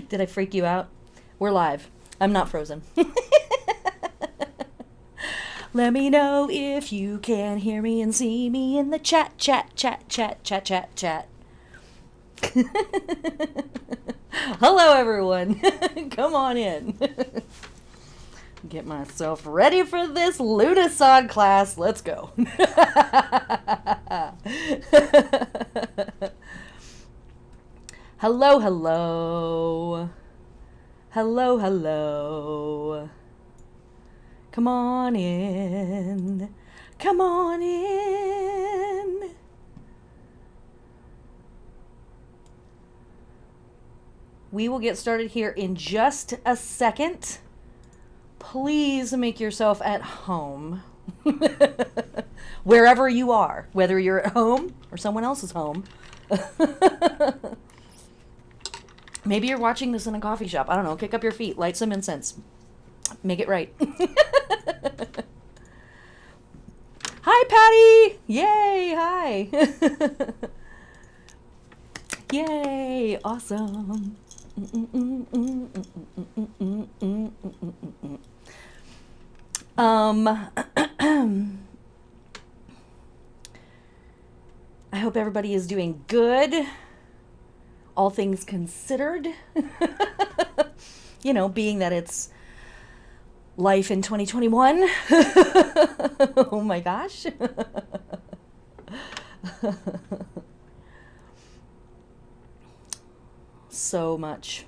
Did I freak you out? We're live. I'm not frozen. Let me know if you can hear me and see me in the chat. Hello, everyone. Come on in. Get myself ready for this Lughnasadh class. Let's go. Hello, hello. Hello, hello. Come on in. Come on in. We will get started here in just a second. Please make yourself at home. Wherever you are, whether you're at home or someone else's home. Maybe you're watching this in a coffee shop. I don't know. Kick up your feet. Light some incense. Make it right. Hi, Patty. Yay. Hi. Yay. Awesome. I hope everybody is doing good. All things considered. You know, being that it's life in 2021. Oh my gosh. So much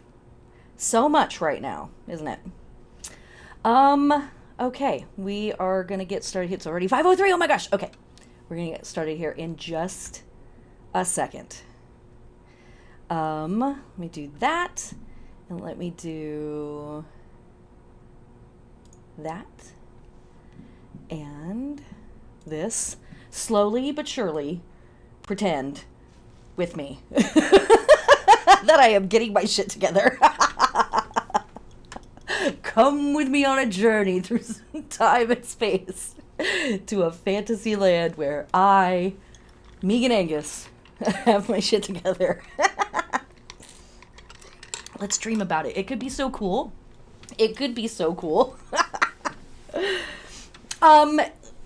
right now, isn't it? Okay, we are gonna get started. It's already 5:03. Oh my gosh. Okay, we're gonna get started here in just a second. Let me do that, and let me do that, and this. Slowly but surely, pretend with me that I am getting my shit together. Come with me on a journey through time and space to a fantasy land where I, Megan Angus, have my shit together. Let's dream about it. It could be so cool. It could be so cool.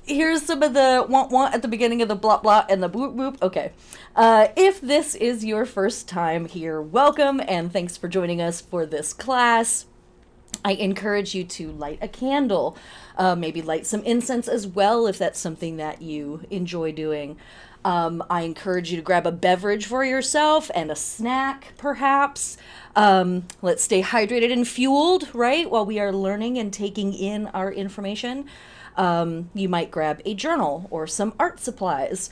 Here's some of the want at the beginning of the blah blah and the boop boop. Okay. If this is your first time here, welcome and thanks for joining us for this class. I encourage you to light a candle, maybe light some incense as well if that's something that you enjoy doing. I encourage you to grab a beverage for yourself and a snack, perhaps. Let's stay hydrated and fueled, right, while we are learning and taking in our information. You might grab a journal or some art supplies,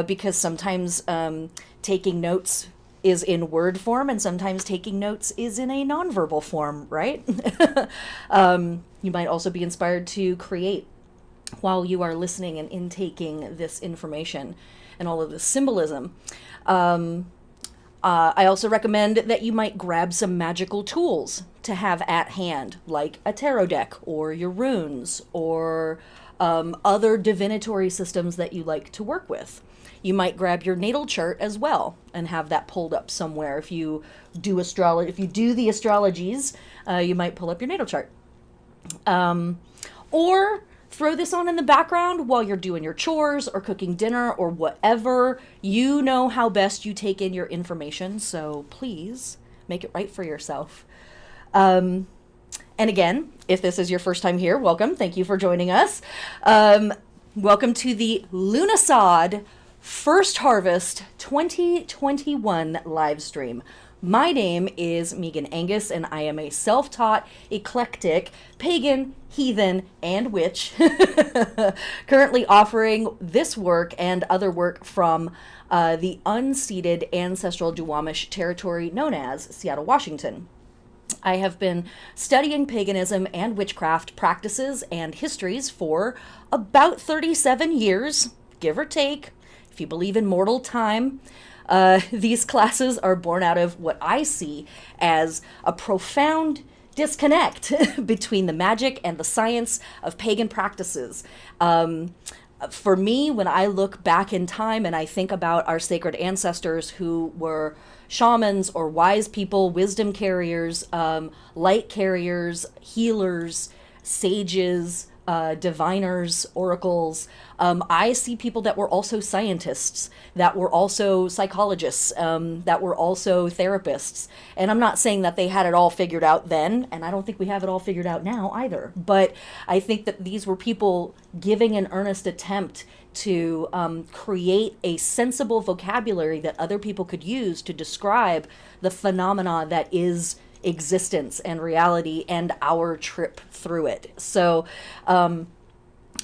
because sometimes taking notes is in word form and sometimes taking notes is in a nonverbal form, right? You might also be inspired to create while you are listening and intaking this information and all of the symbolism. I also recommend that you might grab some magical tools to have at hand, like a tarot deck or your runes or other divinatory systems that you like to work with. You might grab your natal chart as well and have that pulled up somewhere. If you do the astrologies, you might pull up your natal chart. Or throw this on in the background while you're doing your chores or cooking dinner or whatever. You know how best you take in your information, so please make it right for yourself. And again, if this is your first time here, welcome. Thank you for joining us. Welcome to the Lughnasadh First Harvest 2021 live stream. My name is Megan Angus, and I am a self-taught, eclectic, pagan, heathen, and witch, currently offering this work and other work from the unceded ancestral Duwamish territory known as Seattle, Washington. I have been studying paganism and witchcraft practices and histories for about 37 years, give or take, if you believe in mortal time. These classes are born out of what I see as a profound disconnect between the magic and the science of pagan practices. For me, when I look back in time and I think about our sacred ancestors who were shamans or wise people, wisdom carriers, light carriers, healers, sages, diviners, oracles. I see people that were also scientists, that were also psychologists, that were also therapists. And I'm not saying that they had it all figured out then, and I don't think we have it all figured out now either. But I think that these were people giving an earnest attempt to create a sensible vocabulary that other people could use to describe the phenomena that is existence and reality and our trip through it. So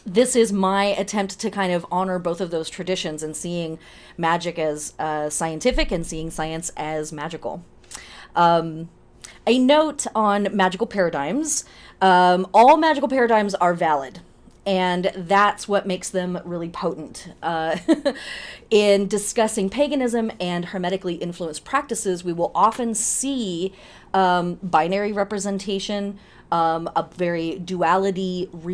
this is my attempt to kind of honor both of those traditions and seeing magic as scientific and seeing science as magical. A note on magical paradigms. All magical paradigms are valid, and that's what makes them really potent. In discussing paganism and hermetically influenced practices, we will often see binary representation, a very duality-based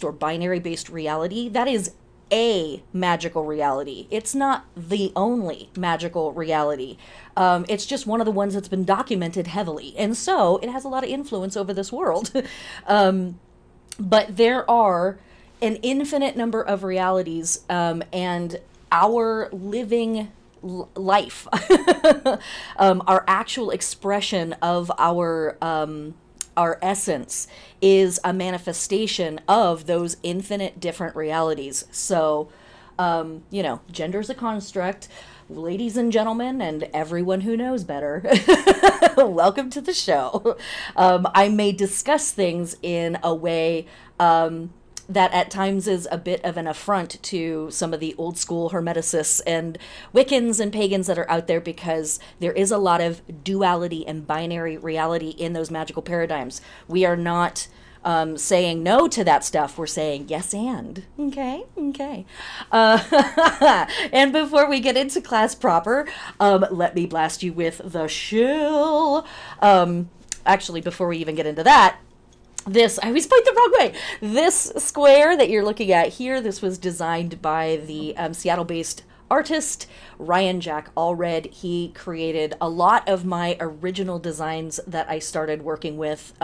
or binary-based reality. That is a magical reality. It's not the only magical reality. It's just one of the ones that's been documented heavily. And so it has a lot of influence over this world. But there are an infinite number of realities, and our living life, our actual expression of our essence is a manifestation of those infinite different realities. So, gender's a construct. Ladies and gentlemen, and everyone who knows better, welcome to the show. I may discuss things in a way that at times is a bit of an affront to some of the old school Hermeticists and Wiccans and pagans that are out there, because there is a lot of duality and binary reality in those magical paradigms. We are not saying no to that stuff. We're saying yes and. Okay. And before we get into class proper, let me blast you with the shill. Actually, before we even get into that, I always point the wrong way. This square that you're looking at here, this was designed by the Seattle-based artist Ryan Jack Allred. He created a lot of my original designs that I started working with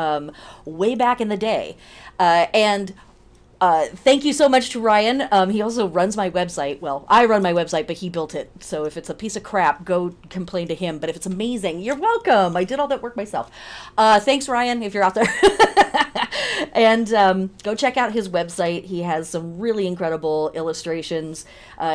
way back in the day. And thank you so much to Ryan. He also runs my website. Well, I run my website, but he built it. So if it's a piece of crap, go complain to him. But if it's amazing, you're welcome. I did all that work myself. Thanks, Ryan, if you're out there. And go check out his website. He has some really incredible illustrations.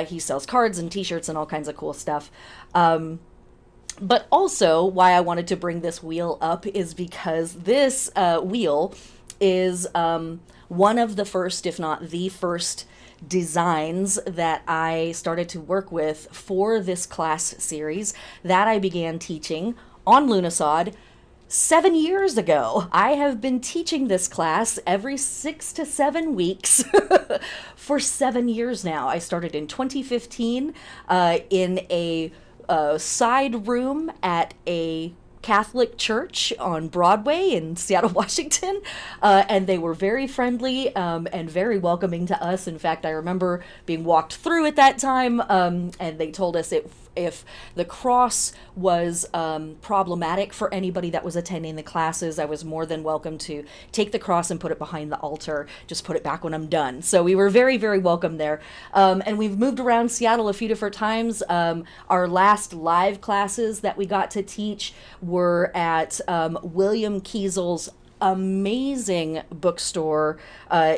He sells cards and t-shirts and all kinds of cool stuff. But also, why I wanted to bring this wheel up is because this wheel is one of the first, if not the first, designs that I started to work with for this class series that I began teaching on Lughnasadh 7 years ago. I have been teaching this class every 6 to 7 weeks for 7 years now. I started in 2015 in a side room at a Catholic church on Broadway in Seattle, Washington, and they were very friendly and very welcoming to us. In fact, I remember being walked through at that time, and they told us if the cross was problematic for anybody that was attending the classes, I was more than welcome to take the cross and put it behind the altar, just put it back when I'm done. So we were very, very welcome there. And we've moved around Seattle a few different times. Our last live classes that we got to teach were at William Kiesel's amazing bookstore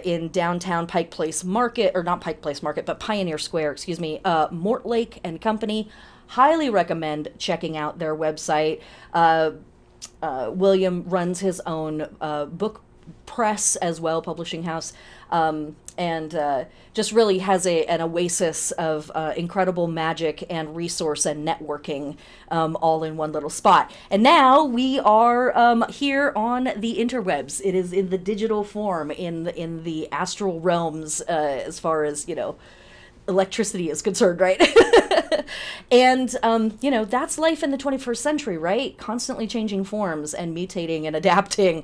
in downtown Pike Place Market, or not Pike Place Market, but Pioneer Square, Mortlake and Company. Highly recommend checking out their website. William runs his own book press as well, publishing house, and just really has an oasis of incredible magic and resource and networking all in one little spot. And now we are here on the interwebs. It is in the digital form, in the astral realms, as far as, electricity is concerned, right? And, that's life in the 21st century, right? Constantly changing forms and mutating and adapting.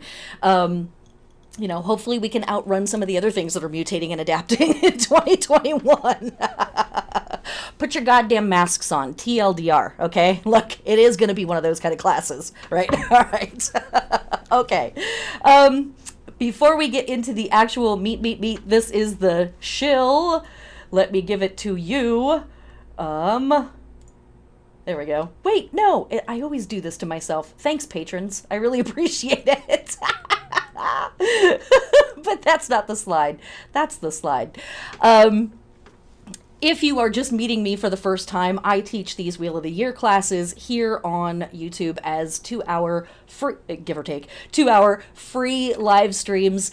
Hopefully we can outrun some of the other things that are mutating and adapting in 2021. put your goddamn masks on. TLDR, okay? Look, it is going to be one of those kind of classes, right? All right. Okay. Before we get into the actual meat, this is the shill. Let me give it to you. There we go. Wait, no, I always do this to myself. Thanks, patrons. I really appreciate it. But that's not the slide. That's the slide. If you are just meeting me for the first time, I teach these Wheel of the Year classes here on YouTube as 2-hour free, give or take, 2-hour free live streams.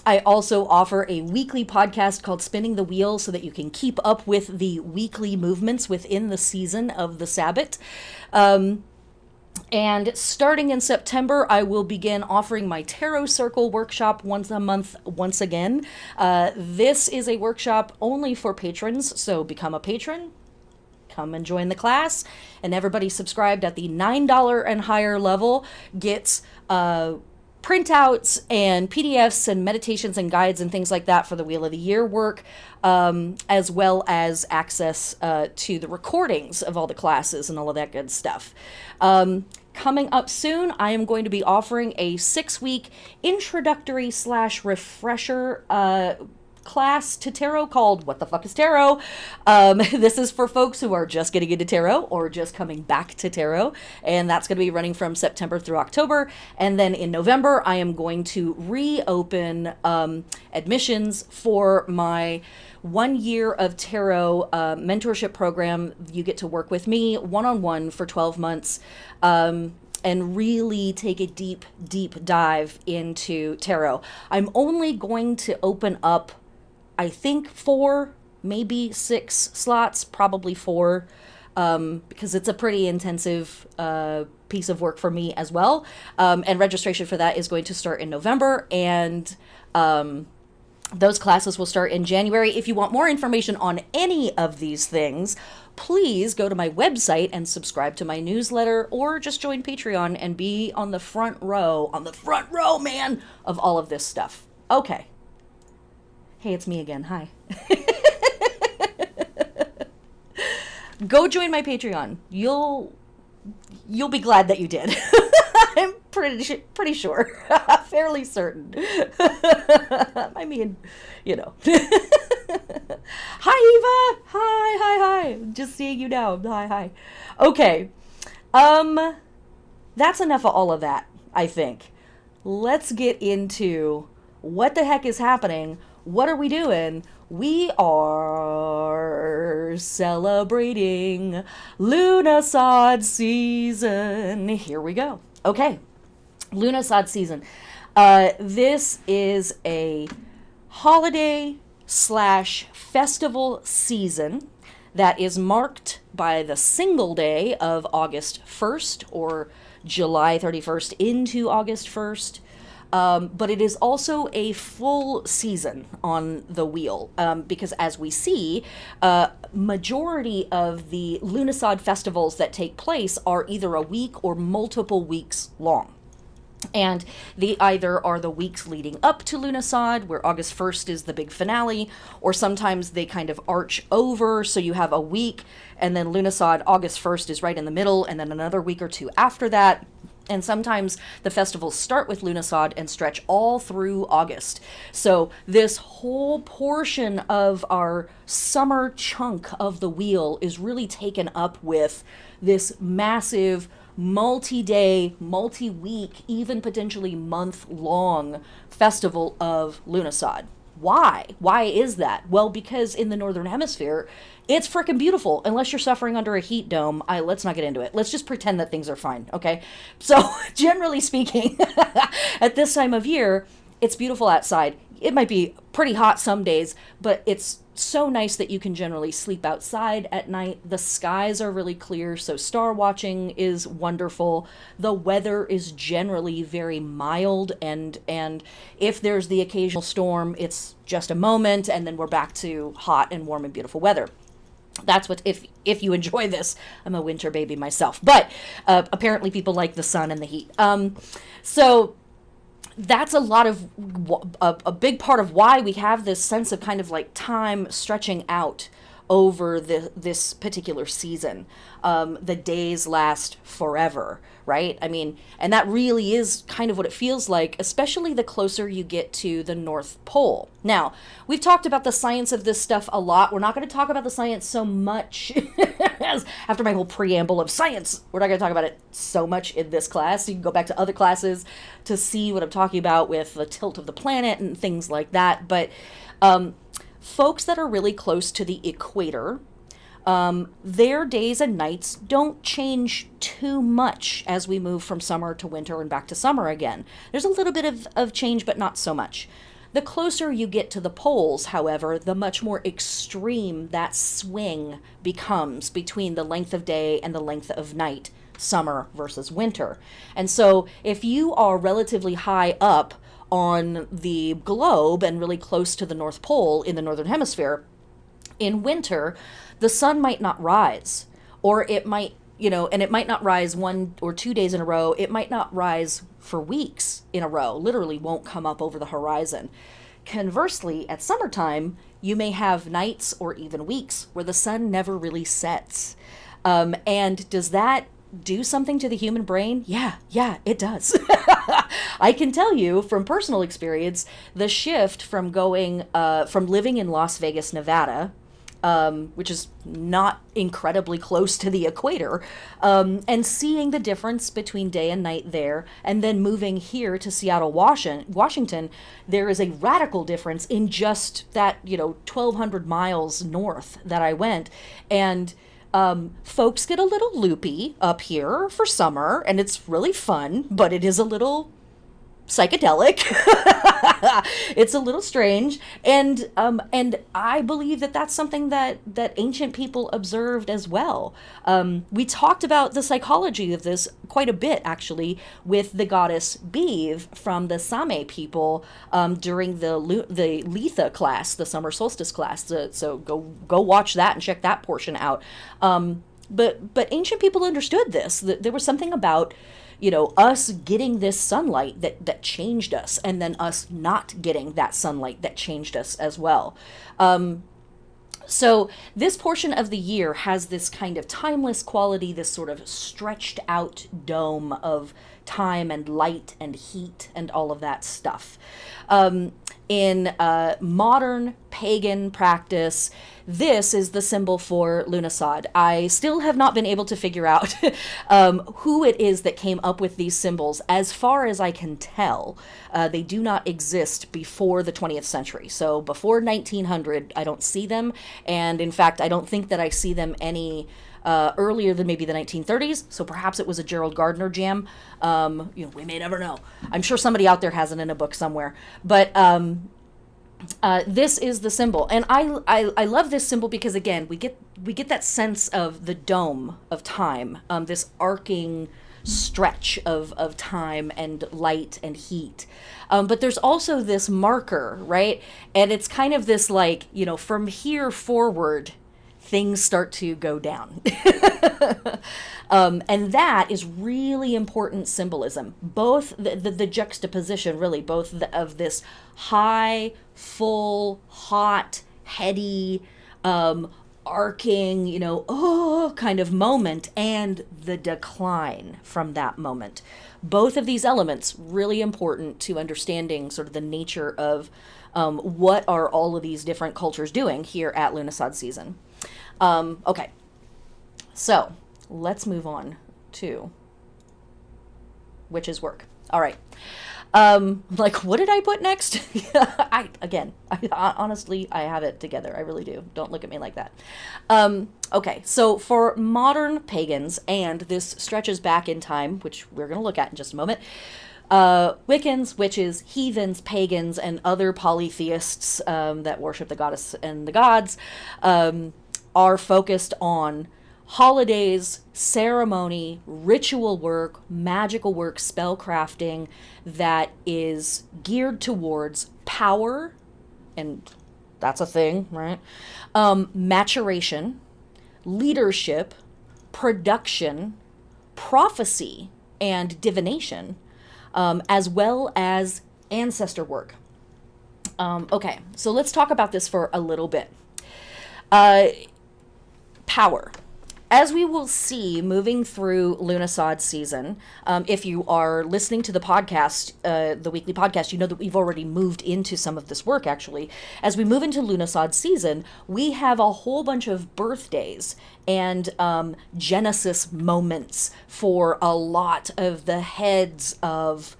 I also offer a weekly podcast called Spinning the Wheel so that you can keep up with the weekly movements within the season of the Sabbat. And starting in September, I will begin offering my Tarot Circle workshop once a month once again. This is a workshop only for patrons, so become a patron, come and join the class, and everybody subscribed at the $9 and higher level gets printouts and PDFs and meditations and guides and things like that for the Wheel of the Year work, as well as access to the recordings of all the classes and all of that good stuff. Coming up soon, I am going to be offering a 6-week introductory / refresher class to tarot called What the Fuck is Tarot? This is for folks who are just getting into tarot or just coming back to tarot, and that's going to be running from September through October. And then in November, I am going to reopen admissions for my 1 year of tarot mentorship program. You get to work with me one-on-one for 12 months and really take a deep dive into tarot. I'm only going to open up, I think, 4, maybe 6 slots, probably 4, because it's a pretty intensive piece of work for me as well. And registration for that is going to start in November, and those classes will start in January. If you want more information on any of these things, please go to my website and subscribe to my newsletter, or just join Patreon and be on the front row, man, of all of this stuff. Okay. Hey, it's me again. Hi. Go join my Patreon. You'll be glad that you did. I'm pretty sure. Fairly certain. I mean, you know. Hi, Eva. Hi. Just seeing you now. Hi. Okay. That's enough of all of that, I think. Let's get into what the heck is happening. What are we doing? We are celebrating Lughnasadh season. Here we go. Okay. Lughnasadh season. This is a holiday / festival season that is marked by the single day of August 1st or July 31st into August 1st. But it is also a full season on the wheel, because as we see, majority of the Lughnasadh festivals that take place are either a week or multiple weeks long. And they either are the weeks leading up to Lughnasadh, where August 1st is the big finale, or sometimes they kind of arch over, so you have a week, and then Lughnasadh, August 1st is right in the middle, and then another week or two after that. And sometimes the festivals start with Lughnasadh and stretch all through August. So this whole portion of our summer chunk of the wheel is really taken up with this massive multi-day, multi-week, even potentially month-long festival of Lughnasadh. Why? Why is that? Well, because in the Northern Hemisphere, it's freaking beautiful, unless you're suffering under a heat dome. Let's not get into it. Let's just pretend that things are fine, okay? So, generally speaking, at this time of year, it's beautiful outside. It might be pretty hot some days, but it's so nice that you can generally sleep outside at night. The skies are really clear, so star watching is wonderful. The weather is generally very mild, and if there's the occasional storm, it's just a moment, and then we're back to hot and warm and beautiful weather. That's what, if you enjoy this. I'm a winter baby myself, but apparently people like the sun and the heat. So that's a big part of why we have this sense of kind of like time stretching out over this particular season. The days last forever, right? I mean, and that really is kind of what it feels like, especially the closer you get to the North Pole. Now, we've talked about the science of this stuff a lot. We're not going to talk about the science so much as after my whole preamble of science. We're not going to talk about it so much in this class. You can go back to other classes to see what I'm talking about with the tilt of the planet and things like that. But folks that are really close to the equator, their days and nights don't change too much as we move from summer to winter and back to summer again. There's a little bit of change, but not so much. The closer you get to the poles, however, the much more extreme that swing becomes between the length of day and the length of night, summer versus winter. And so if you are relatively high up on the globe and really close to the North Pole in the Northern Hemisphere, in winter, the sun might not rise, or it might, and it might not rise 1 or 2 days in a row. It might not rise for weeks in a row, literally won't come up over the horizon. Conversely, at summertime, you may have nights or even weeks where the sun never really sets. And does that do something to the human brain? Yeah, it does. I can tell you from personal experience, the shift from from living in Las Vegas, Nevada, which is not incredibly close to the equator, and seeing the difference between day and night there, and then moving here to Seattle, Washington, there is a radical difference in just that, 1,200 miles north that I went. And folks get a little loopy up here for summer, and it's really fun, but it is a little psychedelic. It's a little strange, and I believe that that's something that ancient people observed as well. We talked about the psychology of this quite a bit, actually, with the goddess Beeve from the Same people during the Litha class, the summer solstice class. So go watch that and check that portion out. But ancient people understood this. That there was something about us getting this sunlight that changed us, and then us not getting that sunlight that changed us as well. So this portion of the year has this kind of timeless quality, this sort of stretched out dome of time and light and heat and all of that stuff. In modern pagan practice, this is the symbol for Lughnasadh. I still have not been able to figure out who it is that came up with these symbols. As far as I can tell, they do not exist before the 20th century. So before 1900, I don't see them. And in fact, I don't think that I see them any earlier than maybe the 1930s. So perhaps it was a Gerald Gardner jam. We may never know. I'm sure somebody out there has it in a book somewhere. But this is the symbol, and I love this symbol because, again, we get that sense of the dome of time, this arcing stretch of time and light and heat. But there's also this marker, right? And it's kind of this from here forward, things start to go down. And that is really important symbolism. Both the juxtaposition, really, both of this high, full, hot, heady, arcing, kind of moment, and the decline from that moment. Both of these elements really important to understanding sort of the nature of what are all of these different cultures doing here at Lughnasadh season. Okay, so let's move on to witches' work. All right. What did I put next? I honestly, I have it together. I really do. Don't look at me like that. Okay, so for modern pagans, and this stretches back in time, which we're going to look at in just a moment, Wiccans, witches, heathens, pagans, and other polytheists that worship the goddess and the gods are focused on holidays, ceremony, ritual work, magical work, spell crafting that is geared towards power, and that's a thing, right? Maturation, leadership, production, prophecy, and divination, as well as ancestor work. Okay, so let's talk about this for a little bit. Power. As we will see moving through Lughnasadh season, if you are listening to the podcast, the weekly podcast, you know that we've already moved into some of this work, actually. As we move into Lughnasadh season, we have a whole bunch of birthdays and Genesis moments for a lot of the heads of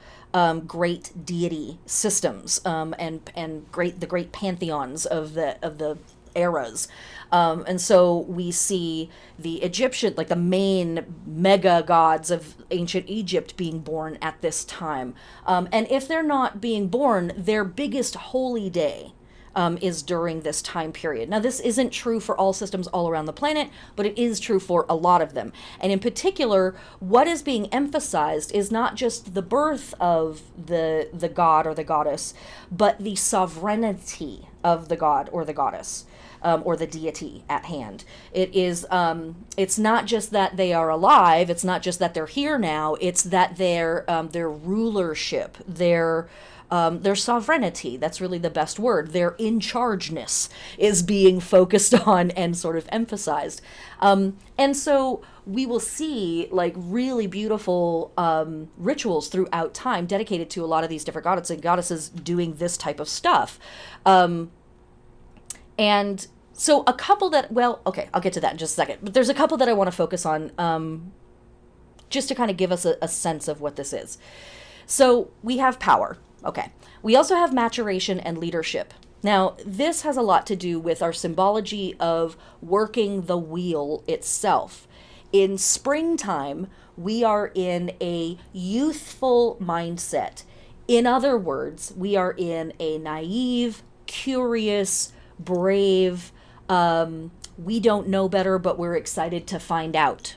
great deity systems and the great pantheons of the eras. And so we see the Egyptian, like the main mega gods of ancient Egypt being born at this time. And if they're not being born, their biggest holy day is during this time period. Now, this isn't true for all systems all around the planet, but it is true for a lot of them. And in particular, what is being emphasized is not just the birth of the god or the goddess, but the sovereignty of the god or the goddess. Or the deity at hand. It is, it's not just that they are alive, it's not just that they're here now, it's that their rulership, their sovereignty, that's really the best word, their in-chargeness is being focused on and sort of emphasized. And so we will see like really beautiful rituals throughout time dedicated to a lot of these different goddesses and goddesses doing this type of stuff. And so a couple that, well, okay, I'll get to that in just a second. But there's a couple that I want to focus on just to kind of give us a sense of what this is. So we have power. Okay. We also have maturation and leadership. Now, this has a lot to do with our symbology of working the wheel itself. In springtime, we are in a youthful mindset. In other words, we are in a naive, curious, brave, we don't know better, but we're excited to find out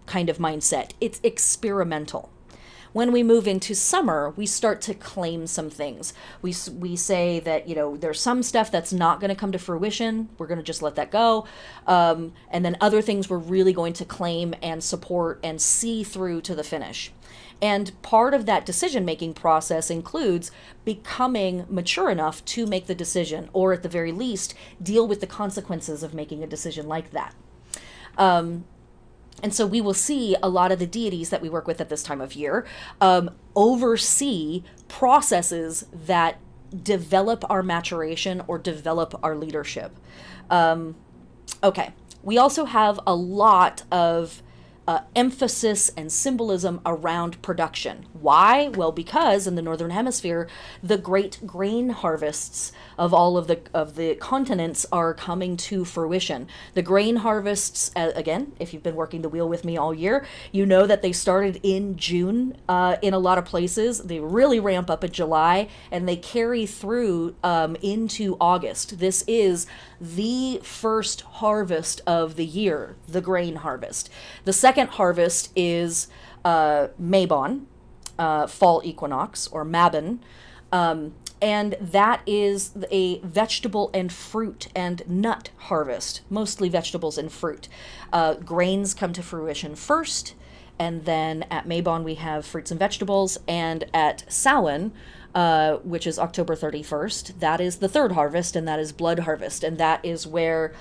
kind of mindset. It's experimental. When we move into summer, we start to claim some things. We say that, you know, there's some stuff that's not going to come to fruition. We're going to just let that go. And then other things we're really going to claim and support and see through to the finish. And part of that decision-making process includes becoming mature enough to make the decision, or at the very least, deal with the consequences of making a decision like that. And so we will see a lot of the deities that we work with at this time of year oversee processes that develop our maturation or develop our leadership. Okay, we also have a lot of emphasis and symbolism around production. Why? Well, because in the Northern Hemisphere, the great grain harvests of all of the continents are coming to fruition. The grain harvests, again, if you've been working the wheel with me all year, you know that they started in June in a lot of places. They really ramp up in July, and they carry through into August. This is the first harvest of the year, the grain harvest. The second harvest is Mabon, fall equinox, or Mabon, and that is a vegetable and fruit and nut harvest, mostly vegetables and fruit. Grains come to fruition first, and then at Mabon we have fruits and vegetables, and at Samhain, which is October 31st, that is the third harvest, and that is blood harvest. And that is where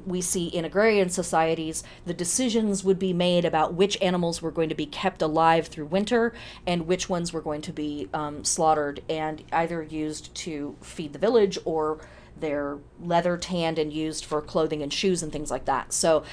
we see in agrarian societies, the decisions would be made about which animals were going to be kept alive through winter and which ones were going to be slaughtered and either used to feed the village or they're leather tanned and used for clothing and shoes and things like that. So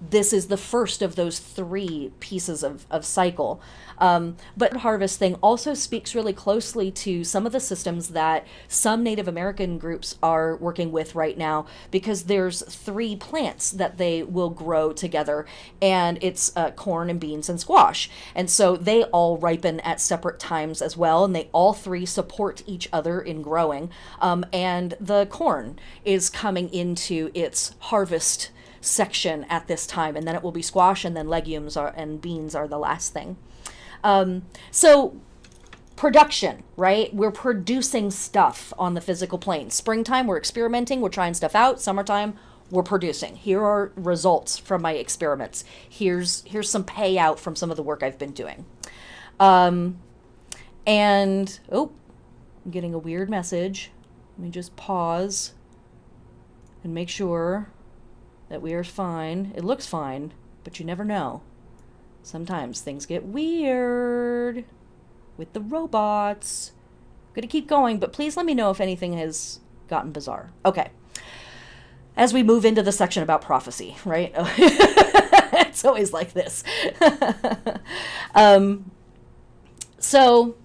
this is the first of those three pieces of cycle. But harvest thing also speaks really closely to some of the systems that some Native American groups are working with right now, because there's three plants that they will grow together, and it's corn and beans and squash. And so they all ripen at separate times as well, and they all three support each other in growing. And the corn is coming into its harvest section at this time, and then it will be squash, and then legumes and beans are the last thing. So production, right? We're producing stuff on the physical plane. Springtime, we're experimenting, we're trying stuff out. Summertime, we're producing. Here are results from my experiments. Here's some payout from some of the work I've been doing. And, oh, I'm getting a weird message. Let me just pause and make sure. that we are fine. It looks fine, but you never know. Sometimes things get weird with the robots. I'm going to keep going, but please let me know if anything has gotten bizarre. Okay. As we move into the section about prophecy, right? It's always like this. So,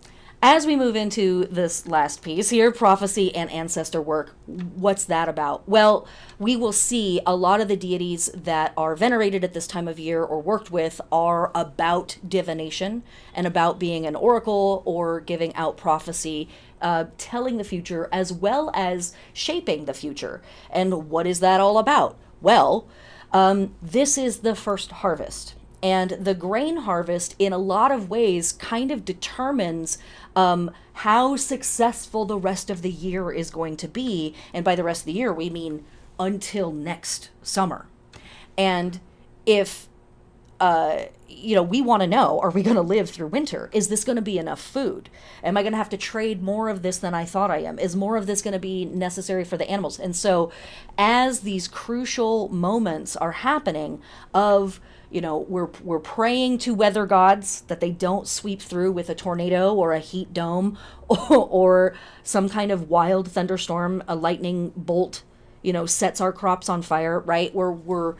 as we move into this last piece here, prophecy and ancestor work, what's that about? Well, we will see a lot of the deities that are venerated at this time of year or worked with are about divination and about being an oracle or giving out prophecy, telling the future as well as shaping the future. And what is that all about? Well, this is the first harvest. And the grain harvest, in a lot of ways, kind of determines how successful the rest of the year is going to be. And by the rest of the year, we mean until next summer. And if, we want to know, are we going to live through winter? Is this going to be enough food? Am I going to have to trade more of this than I thought I am? Is more of this going to be necessary for the animals? And so as these crucial moments are happening of, we're praying to weather gods that they don't sweep through with a tornado or a heat dome or some kind of wild thunderstorm, a lightning bolt, sets our crops on fire, right? We're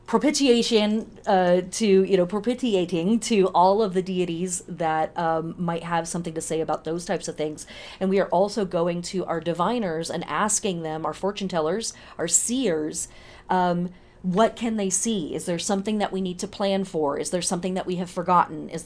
propitiating to all of the deities that might have something to say about those types of things. And we are also going to our diviners and asking them, our fortune tellers, our seers, what can they see? Is there something that we need to plan for? Is there something that we have forgotten? Is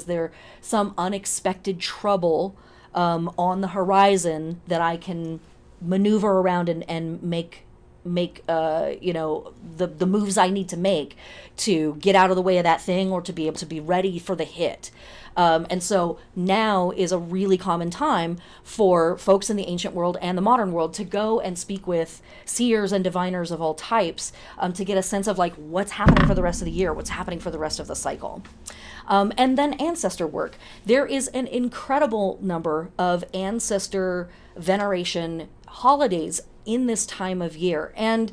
there some unexpected trouble on the horizon that I can maneuver around and make the moves I need to make to get out of the way of that thing or to be able to be ready for the hit. And so now is a really common time for folks in the ancient world and the modern world to go and speak with seers and diviners of all types to get a sense of what's happening for the rest of the year, what's happening for the rest of the cycle. And then ancestor work. There is an incredible number of ancestor veneration holidays in this time of year. And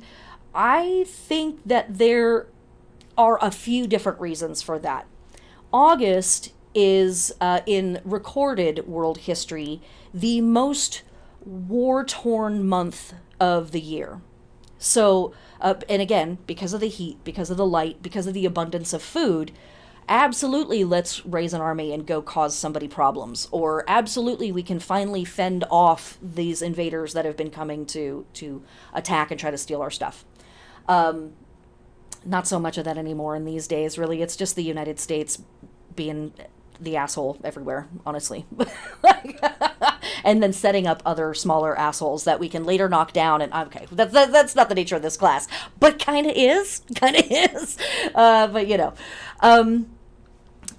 I think that there are a few different reasons for that. August is, in recorded world history, the most war-torn month of the year. So, and again, because of the heat, because of the light, because of the abundance of food, absolutely let's raise an army and go cause somebody problems. Or absolutely we can finally fend off these invaders that have been coming to attack and try to steal our stuff. Not so much of that anymore in these days, really. It's just the United States being the asshole everywhere, honestly. And then setting up other smaller assholes that we can later knock down. And okay, that's not the nature of this class, but kind of is.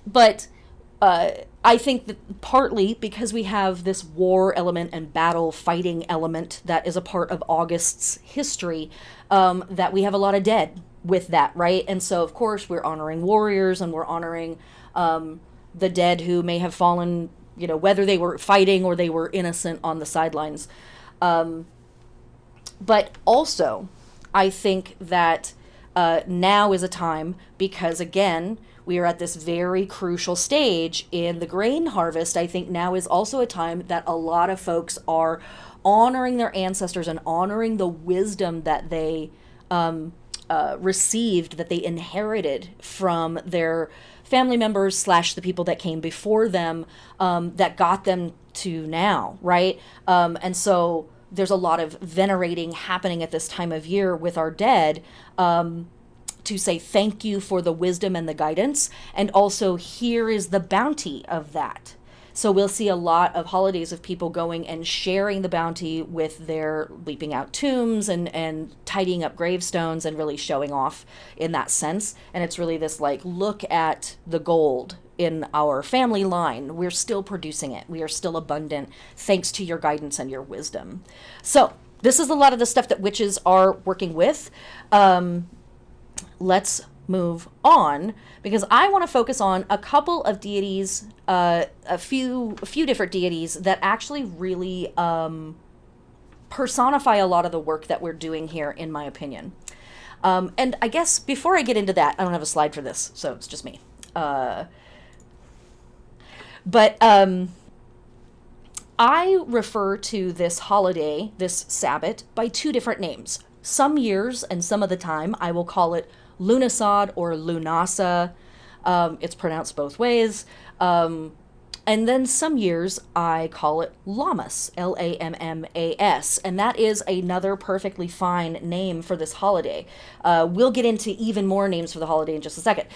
But I think that partly because we have this war element and battle fighting element that is a part of August's history, that we have a lot of dead with that, right? And so, of course, we're honoring warriors and we're honoring the dead who may have fallen, whether they were fighting or they were innocent on the sidelines. But also, I think that now is a time because, again, we are at this very crucial stage in the grain harvest. I think now is also a time that a lot of folks are honoring their ancestors and honoring the wisdom that they received, that they inherited from their family members / the people that came before them, that got them to now, right? And so there's a lot of venerating happening at this time of year with our dead, to say thank you for the wisdom and the guidance, and also here is the bounty of that. So we'll see a lot of holidays of people going and sharing the bounty with their leaping out tombs and tidying up gravestones and really showing off in that sense. And it's really this look at the gold in our family line. We're still producing it. We are still abundant thanks to your guidance and your wisdom. So this is a lot of the stuff that witches are working with. Let's move on, because I want to focus on a couple of deities, a few different deities that actually really personify a lot of the work that we're doing here, in my opinion. And I guess before I get into that, I don't have a slide for this, so it's just me. But I refer to this holiday, this Sabbat, by two different names. Some years and some of the time I will call it Lughnasadh or Lughnasadh. It's pronounced both ways. And then some years I call it Lammas, Lammas, and that is another perfectly fine name for this holiday. We'll get into even more names for the holiday in just a second.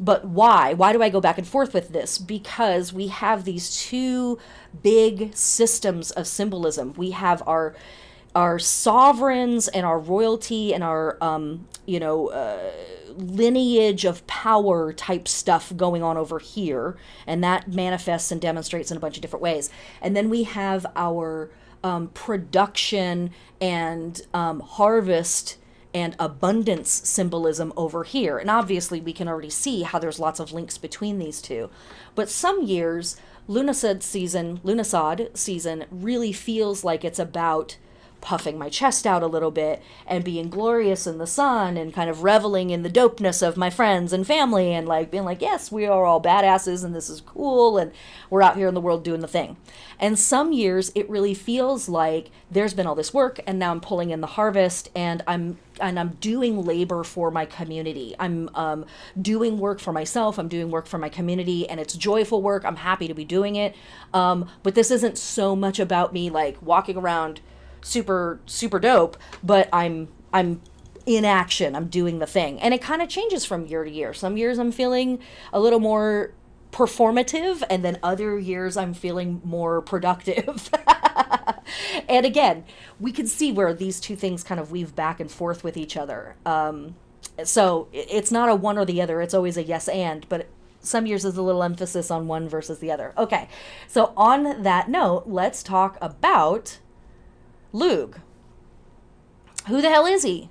But why? Why do I go back and forth with this? Because we have these two big systems of symbolism. We have our sovereigns and our royalty and our lineage of power type stuff going on over here, and that manifests and demonstrates in a bunch of different ways. And then we have our production and harvest and abundance symbolism over here. And obviously we can already see how there's lots of links between these two. But some years, Lughnasadh season really feels like it's about puffing my chest out a little bit and being glorious in the sun and kind of reveling in the dopeness of my friends and family and like being like, yes, we are all badasses and this is cool and we're out here in the world doing the thing. And some years it really feels like there's been all this work and now I'm pulling in the harvest and I'm doing labor for my community. I'm doing work for myself. I'm doing work for my community, and it's joyful work. I'm happy to be doing it. But this isn't so much about me like walking around super dope, but I'm in action. I'm doing the thing. And it kind of changes from year to year. Some years I'm feeling a little more performative, and then other years I'm feeling more productive. And again, we can see where these two things kind of weave back and forth with each other. So it's not a one or the other. It's always a yes and, but some years is a little emphasis on one versus the other. Okay, so on that note, let's talk about Lugh. Who the hell is he?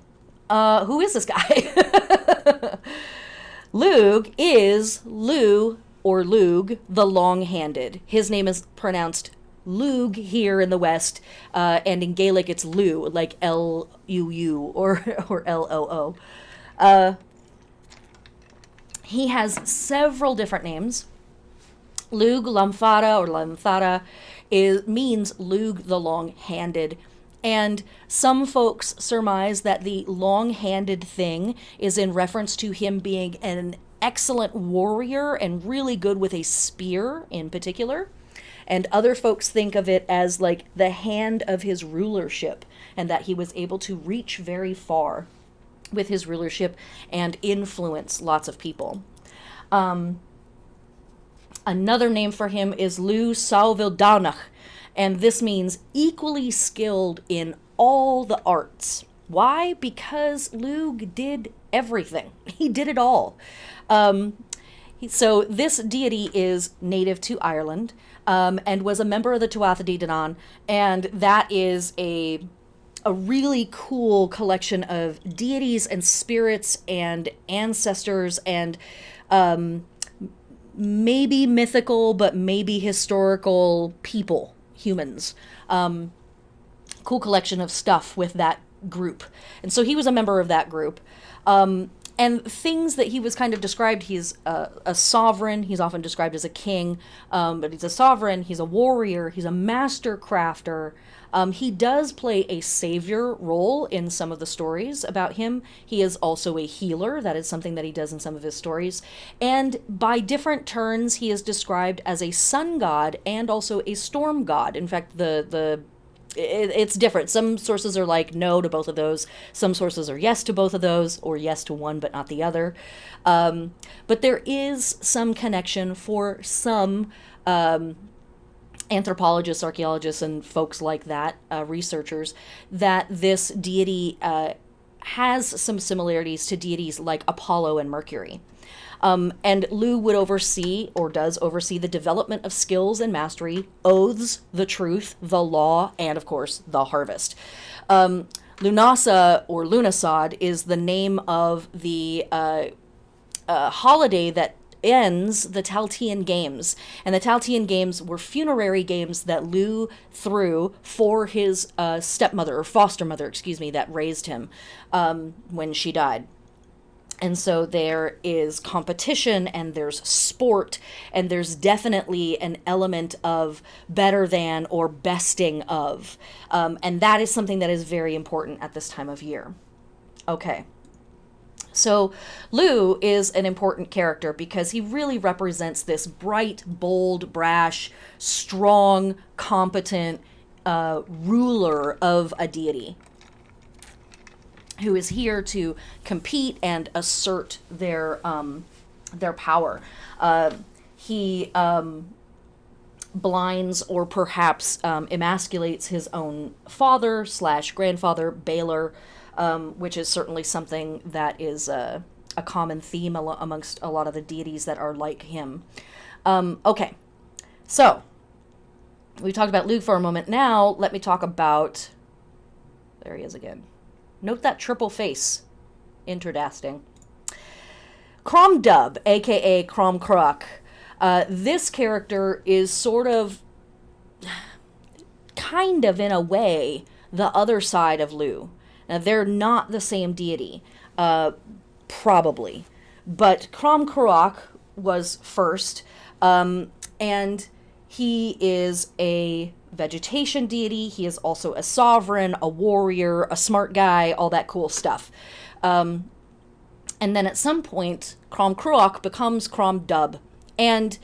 Who is this guy? Lugh is Lugh or Lugh the Long-Handed. His name is pronounced Lugh here in the West, and in Gaelic it's Lugh, like L-U-U or L-O-O. He has several different names. Lugh Lamfara or Lamfara means Lugh the Long-Handed. And some folks surmise that the long-handed thing is in reference to him being an excellent warrior and really good with a spear in particular. And other folks think of it as like the hand of his rulership, and that he was able to reach very far with his rulership and influence lots of people. Another name for him is Lugh Sauvil Danach, and this means equally skilled in all the arts. Why? Because Lugh did everything. He did it all. So this deity is native to Ireland, and was a member of the Tuatha Dé Danann, and that is a really cool collection of deities and spirits and ancestors and maybe mythical but maybe historical people, humans. Cool collection of stuff with that group. And so he was a member of that group. And things that he was kind of described, he's a sovereign, he's often described as a king, but he's a sovereign, he's a warrior, he's a master crafter. He does play a savior role in some of the stories about him. He is also a healer. That is something that he does in some of his stories. And by different turns, he is described as a sun god and also a storm god. In fact, it's different. Some sources are like no to both of those. Some sources are yes to both of those, or yes to one but not the other. But there is some connection for some anthropologists, archaeologists, and folks like that, researchers, that this deity has some similarities to deities like Apollo and Mercury. And Lugh would oversee, or does oversee, the development of skills and mastery, oaths, the truth, the law, and of course, the harvest. Lughnasadh or Lughnasadh is the name of the holiday that ends the Taltean Games. And the Taltean Games were funerary games that Lugh threw for his stepmother, or foster mother, excuse me, that raised him when she died. And so there is competition, and there's sport, and there's definitely an element of better than or besting of. And that is something that is very important at this time of year. Okay. So Lugh is an important character because he really represents this bright, bold, brash, strong, competent ruler of a deity who is here to compete and assert their power. He blinds or perhaps emasculates his own father / grandfather, Balor, which is certainly something that is a common theme amongst a lot of the deities that are like him. Okay, so we talked about Lugh for a moment. Now let me talk about... There he is again. Note that triple face. Interdasting. Krom Dub, a.k.a. Crom Croch. This character is sort of, kind of in a way, the other side of Lugh. Now, they're not the same deity, probably. But Crom Croch was first, and he is a vegetation deity. He is also a sovereign, a warrior, a smart guy, all that cool stuff. And then at some point, Crom Croch becomes Crom Dub. And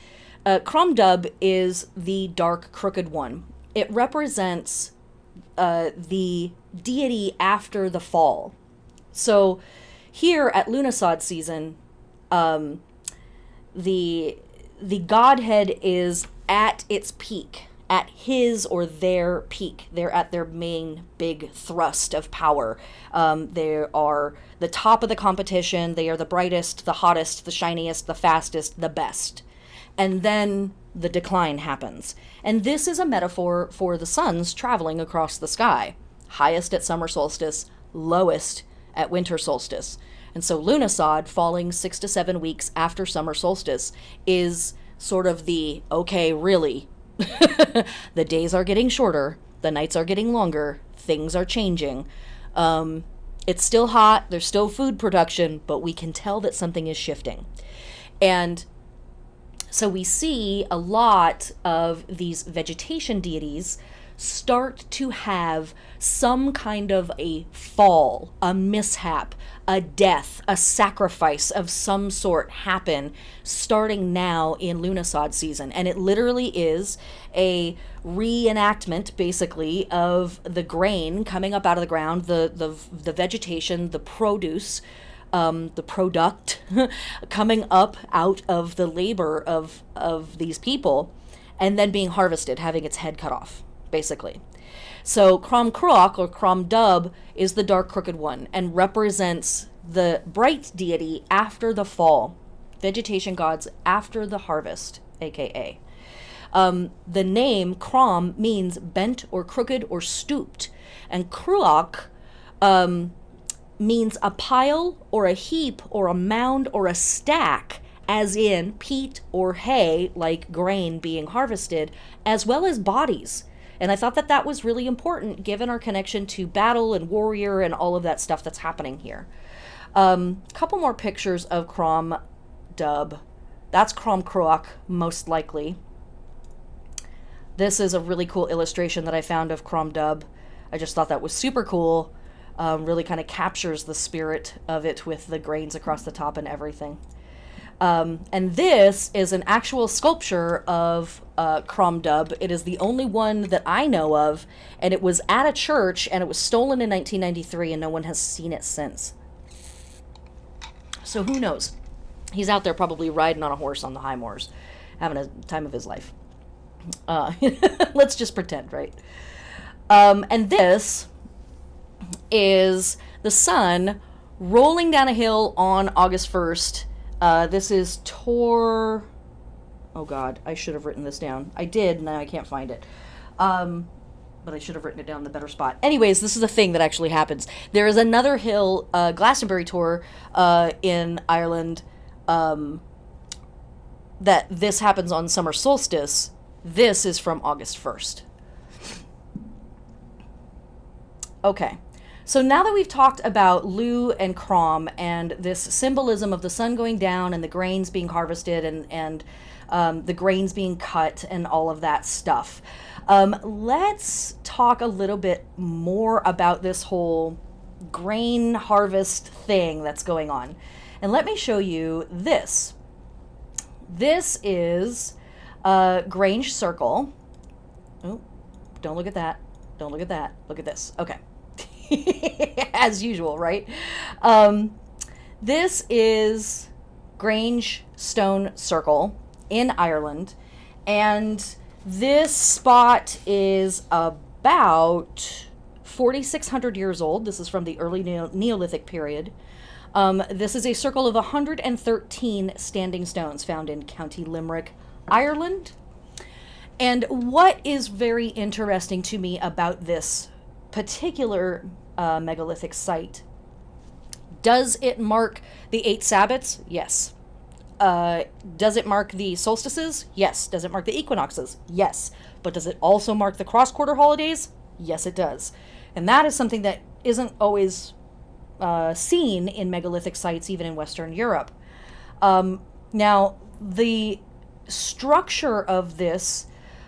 Crom Dub is the dark, crooked one. It represents the deity after the fall. So here at Lughnasadh season, the godhead is at its peak, at his or their peak. They're at their main big thrust of power. They are the top of the competition. They are the brightest, the hottest, the shiniest, the fastest, the best. And then the decline happens. And this is a metaphor for the suns traveling across the sky. Highest at summer solstice, lowest at winter solstice. And so Lughnasadh, falling 6 to 7 weeks after summer solstice, is sort of the, okay, really, the days are getting shorter, the nights are getting longer, things are changing. It's still hot, there's still food production, but we can tell that something is shifting. And so we see a lot of these vegetation deities start to have some kind of a fall, a mishap, a death, a sacrifice of some sort happen starting now in Lughnasadh season. And it literally is a reenactment, basically, of the grain coming up out of the ground, the vegetation, the produce, the product coming up out of the labor of these people, and then being harvested, having its head cut off, basically. So Crom Croch, or Crom Dub, is the dark crooked one and represents the bright deity after the fall, vegetation gods after the harvest, aka. The name Crom means bent or crooked or stooped, and Croch means a pile or a heap or a mound or a stack, as in peat or hay, like grain being harvested, as well as bodies. And I thought that that was really important given our connection to battle and warrior and all of that stuff that's happening here. Couple more pictures of Crom Dub. That's Crom Croch, most likely. This is a really cool illustration that I found of Crom Dub. I just thought that was super cool. Really kind of captures the spirit of it with the grains across the top and everything. And this is an actual sculpture of Crom Dub. It is the only one that I know of, and it was at a church, and it was stolen in 1993, and no one has seen it since. So who knows? He's out there probably riding on a horse on the high moors, having a time of his life. Let's just pretend, right? And this is the sun rolling down a hill on August 1st. This is Tor... Oh god, I should have written this down. I did, and now I can't find it. But I should have written it down in the better spot. Anyways, this is a thing that actually happens. There is another hill, Glastonbury Tor, in Ireland, that this happens on summer solstice. This is from August 1st. Okay, so now that we've talked about Lugh and Krom and this symbolism of the sun going down and the grains being harvested and the grains being cut and all of that stuff, let's talk a little bit more about this whole grain harvest thing that's going on. And let me show you this. This is a Grange circle. Oh, don't look at that. Don't look at that. Look at this. Okay. As usual, right? This is Grange stone circle in Ireland, and this spot is about 4,600 years old. This is from the early Neolithic period. This is a circle of 113 standing stones found in County Limerick, Ireland. And what is very interesting to me about this particular megalithic site, does it mark the 8 Sabbats? Yes. Does it mark the solstices? Yes. Does it mark the equinoxes? Yes. But does it also mark the cross-quarter holidays? Yes, it does. And that is something that isn't always seen in megalithic sites, even in Western Europe. Now, the structure of this,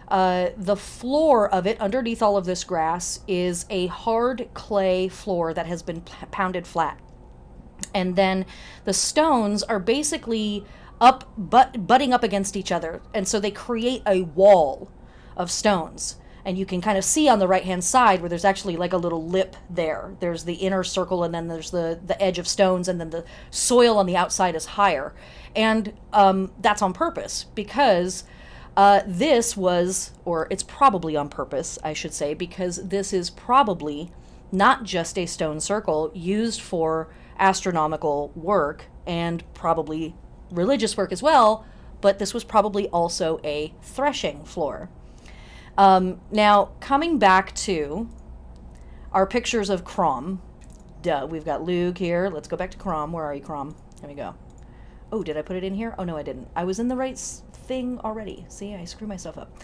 the floor of it underneath all of this grass is a hard clay floor that has been pounded flat. And then the stones are basically butting up against each other. And so they create a wall of stones. And you can kind of see on the right-hand side where there's actually like a little lip there. There's the inner circle, and then there's the edge of stones, and then the soil on the outside is higher. And that's on purpose, because this was, or it's probably on purpose, I should say, because this is probably not just a stone circle used for astronomical work and probably religious work as well, but this was probably also a threshing floor. Now, coming back to our pictures of Krom Dub, we've got Lugh here. Let's go back to Krom. Where are you, Krom? There we go. Oh, did I put it in here? Oh, no, I didn't. I was in the right thing already. See, I screwed myself up.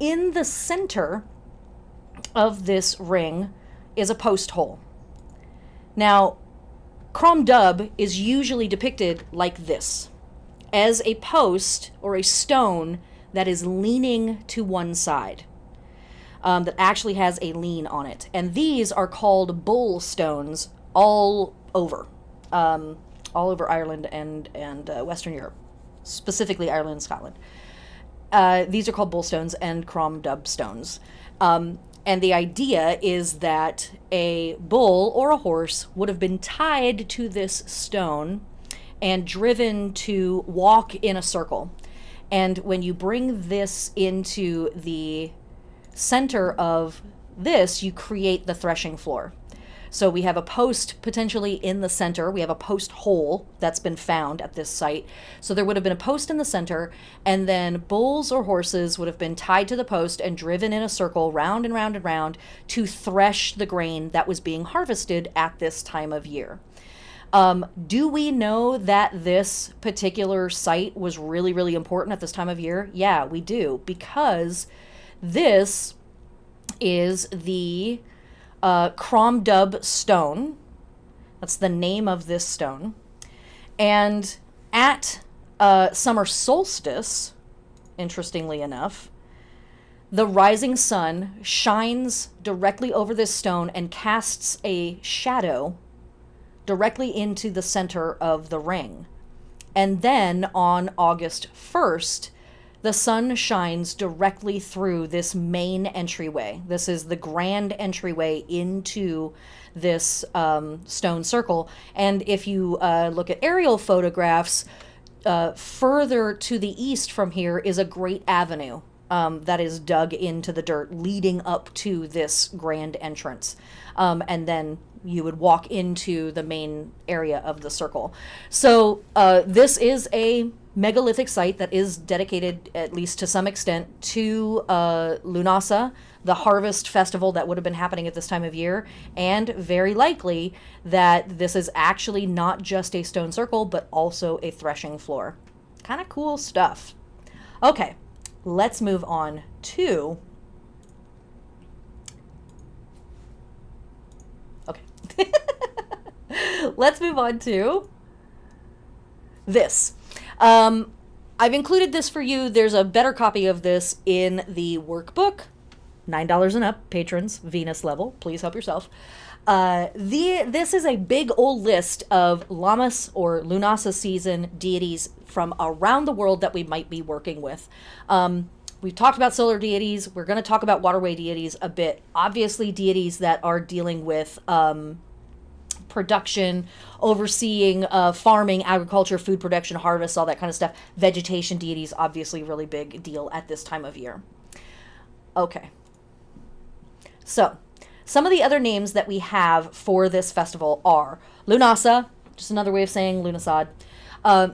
In the center of this ring is a post hole. Now, Krom Dub is usually depicted like this, as a post or a stone that is leaning to one side, that actually has a lean on it. And these are called bull stones all over Ireland and Western Europe, specifically Ireland and Scotland. These are called bull stones and Krom Dub stones. And the idea is that a bull or a horse would have been tied to this stone and driven to walk in a circle. And when you bring this into the center of this, you create the threshing floor. So we have a post potentially in the center. We have a post hole that's been found at this site. So there would have been a post in the center, and then bulls or horses would have been tied to the post and driven in a circle round and round and round to thresh the grain that was being harvested at this time of year. Do we know that this particular site was really, really important at this time of year? Yeah, we do, because this is the Krom Dub stone. That's the name of this stone. And at summer solstice, interestingly enough, the rising sun shines directly over this stone and casts a shadow directly into the center of the ring. And then on August 1st, the sun shines directly through this main entryway. This is the grand entryway into this stone circle. And if you look at aerial photographs, further to the east from here is a great avenue that is dug into the dirt leading up to this grand entrance. And then you would walk into the main area of the circle. So this is a megalithic site that is dedicated, at least to some extent, to Lughnasadh, the harvest festival that would have been happening at this time of year, and very likely that this is actually not just a stone circle, but also a threshing floor. Kind of cool stuff. Okay, let's move on to... Okay. Let's move on to this. I've included this for you. There's a better copy of this in the workbook. $9 and up, patrons, Venus level. Please help yourself. This is a big old list of Lammas or Lughnasadh season deities from around the world that we might be working with. We've talked about solar deities. We're going to talk about waterway deities a bit. Obviously, deities that are dealing with production, overseeing farming, agriculture, food production, harvest, all that kind of stuff. Vegetation deities, obviously, really big deal at this time of year. Okay. So, some of the other names that we have for this festival are Lughnasadh, just another way of saying Lughnasadh.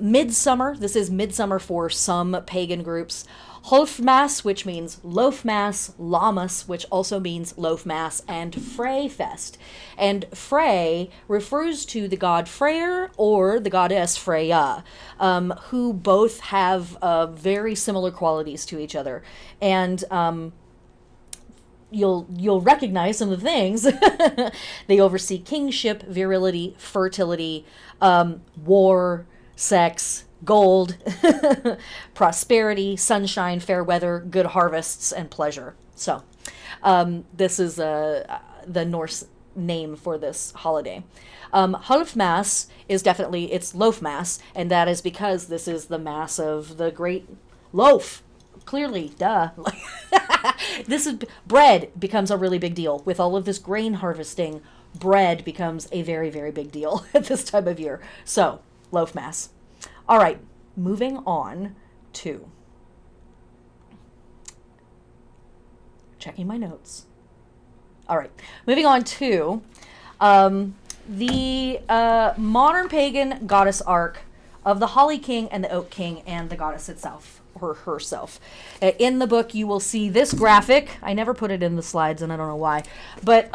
Midsummer, this is midsummer for some pagan groups. Hulfmass, which means loaf mass. Lammas, which also means loaf mass. And Frey Fest. And Frey refers to the god Freyr or the goddess Freya, who both have very similar qualities to each other. And you'll recognize some of the things. They oversee kingship, virility, fertility, war, sex, gold, prosperity, sunshine, fair weather, good harvests, and pleasure. So this is the Norse name for this holiday. Hulfmass is definitely, it's loaf mass, and that is because this is the mass of the great loaf. Clearly, duh. This is, bread becomes a really big deal. With all of this grain harvesting, bread becomes a very, very big deal at this time of year. So, loaf mass. All right, moving on to... Checking my notes. All right, moving on to the modern pagan goddess arc of the Holly King and the Oak King and the goddess itself, or herself. In the book, you will see this graphic. I never put it in the slides, and I don't know why. But